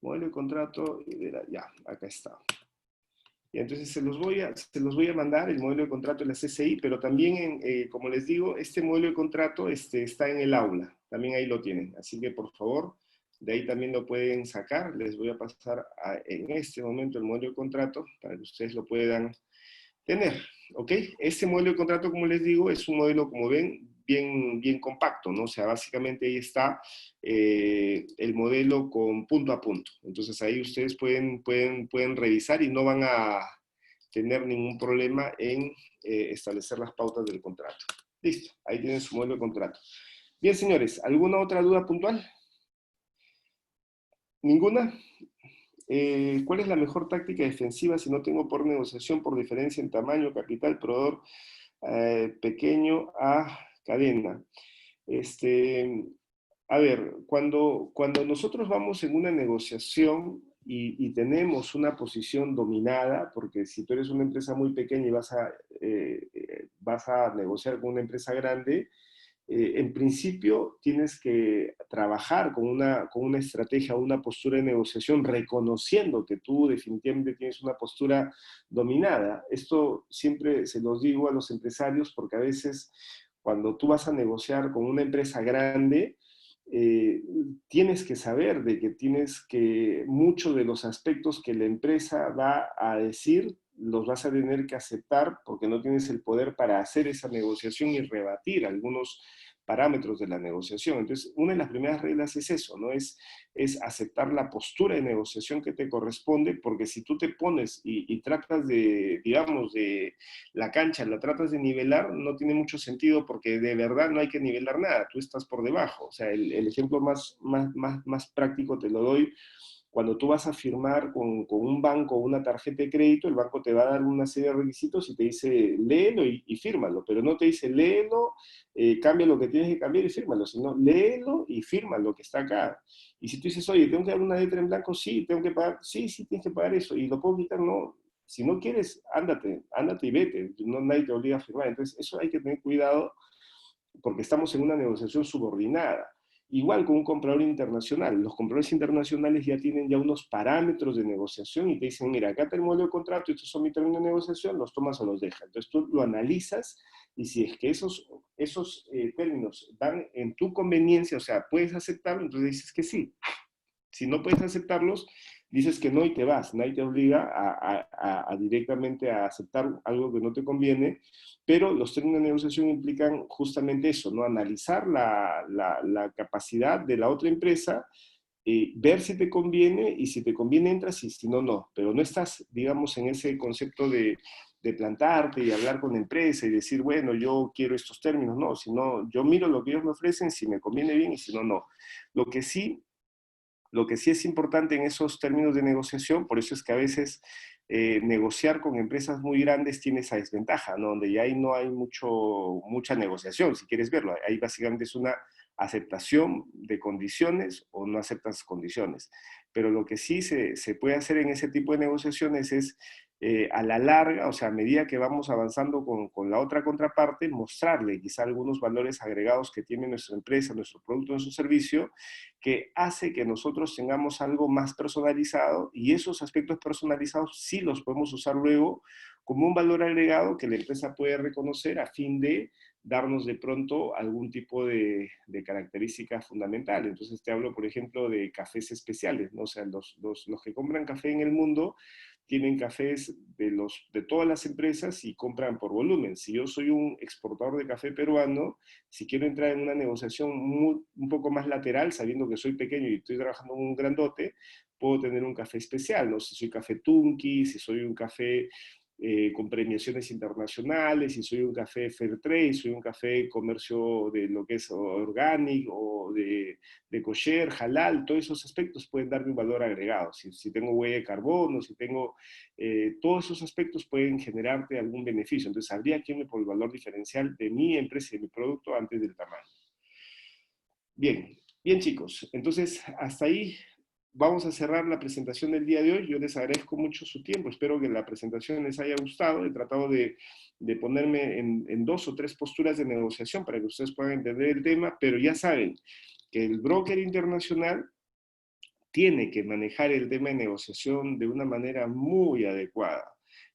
Modelo de contrato, ya, acá está. Y entonces se los voy a mandar, el modelo de contrato de la CCI, pero también, como les digo, este modelo de contrato está en el aula, también ahí lo tienen. Así que, por favor, de ahí también lo pueden sacar. Les voy a pasar en este momento el modelo de contrato para que ustedes lo puedan tener, ¿ok? Este modelo de contrato, como les digo, es un modelo, como ven, bien compacto, ¿no? O sea, básicamente ahí está el modelo con punto a punto. Entonces ahí ustedes pueden revisar y no van a tener ningún problema en establecer las pautas del contrato. Listo, ahí tienen su modelo de contrato. Bien, señores, ¿alguna otra duda puntual? ¿Ninguna? ¿Cuál es la mejor táctica defensiva si no tengo por negociación por diferencia en tamaño, capital, proveedor pequeño a cadena? A ver, cuando nosotros vamos en una negociación y tenemos una posición dominada, porque si tú eres una empresa muy pequeña y vas a negociar con una empresa grande, en principio tienes que trabajar con una estrategia o una postura de negociación reconociendo que tú definitivamente tienes una postura dominada. Esto siempre se los digo a los empresarios porque a veces cuando tú vas a negociar con una empresa grande, eh, tienes que saber de que muchos de los aspectos que la empresa va a decir los vas a tener que aceptar porque no tienes el poder para hacer esa negociación y rebatir algunos parámetros de la negociación. Entonces, una de las primeras reglas es eso, ¿no? Es aceptar la postura de negociación que te corresponde, porque si tú te pones y tratas de, digamos, de la cancha, la tratas de nivelar, no tiene mucho sentido porque de verdad no hay que nivelar nada, tú estás por debajo. O sea, el ejemplo más práctico te lo doy cuando tú vas a firmar con un banco una tarjeta de crédito, el banco te va a dar una serie de requisitos y te dice, léelo y fírmalo, pero no te dice, léelo, cambia lo que tienes que cambiar y fírmalo, sino léelo y firma lo que está acá. Y si tú dices, oye, ¿tengo que dar una letra en blanco? Sí, tengo que pagar, sí, tienes que pagar eso, y lo puedo quitar, no. Si no quieres, ándate y vete, no, nadie te obliga a firmar. Entonces, eso hay que tener cuidado porque estamos en una negociación subordinada. Igual con un comprador internacional. Los compradores internacionales ya tienen ya unos parámetros de negociación y te dicen, mira, acá está el modelo de contrato, estos son mis términos de negociación, los tomas o los dejas. Entonces tú lo analizas y si es que esos términos dan en tu conveniencia, o sea, puedes aceptarlo, entonces dices que sí. Si no puedes aceptarlos, dices que no y te vas. Nadie te obliga a directamente a aceptar algo que no te conviene, pero los términos de negociación implican justamente eso, ¿no? Analizar la capacidad de la otra empresa, ver si te conviene y si te conviene entras y si no, no. Pero no estás, digamos, en ese concepto de plantarte y hablar con la empresa y decir, bueno, yo quiero estos términos, no, sino yo miro lo que ellos me ofrecen, si me conviene bien y si no, no. Lo que sí lo que sí es importante en esos términos de negociación, por eso es que a veces negociar con empresas muy grandes tiene esa desventaja, ¿no? Donde ya ahí no hay mucha negociación, si quieres verlo. Ahí básicamente es una aceptación de condiciones o no aceptas condiciones. Pero lo que sí se puede hacer en ese tipo de negociaciones es a la larga, o sea, a medida que vamos avanzando con la otra contraparte, mostrarle quizá algunos valores agregados que tiene nuestra empresa, nuestro producto, nuestro servicio, que hace que nosotros tengamos algo más personalizado y esos aspectos personalizados sí los podemos usar luego como un valor agregado que la empresa puede reconocer a fin de darnos de pronto algún tipo de característica fundamental. Entonces te hablo, por ejemplo, de cafés especiales, ¿no? O sea, los que compran café en el mundo tienen cafés de todas las empresas y compran por volumen. Si yo soy un exportador de café peruano, si quiero entrar en una negociación un poco más lateral, sabiendo que soy pequeño y estoy trabajando en un grandote, puedo tener un café especial, ¿no? Si soy café Tunki, si soy un café con premiaciones internacionales, si soy un café fair trade, soy un café comercio de lo que es orgánico o de kosher, halal, todos esos aspectos pueden darme un valor agregado. Si tengo huella de carbono, si tengo, todos esos aspectos pueden generarte algún beneficio. Entonces, habría que irme por el valor diferencial de mi empresa y de mi producto antes del tamaño. Bien, bien chicos, entonces hasta ahí vamos a cerrar la presentación del día de hoy. Yo les agradezco mucho su tiempo, espero que la presentación les haya gustado. He tratado de ponerme en dos o tres posturas de negociación para que ustedes puedan entender el tema, pero ya saben que el broker internacional tiene que manejar el tema de negociación de una manera muy adecuada.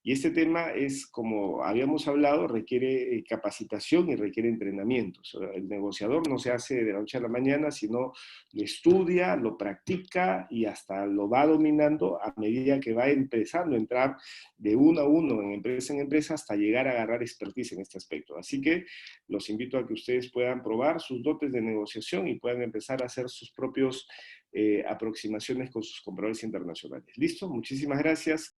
Y este tema es, como habíamos hablado, requiere capacitación y requiere entrenamiento. O sea, el negociador no se hace de la noche a la mañana, sino lo estudia, lo practica y hasta lo va dominando a medida que va empezando a entrar de uno a uno, en empresa, hasta llegar a agarrar expertise en este aspecto. Así que los invito a que ustedes puedan probar sus dotes de negociación y puedan empezar a hacer sus propios aproximaciones con sus compradores internacionales. ¿Listo? Muchísimas gracias.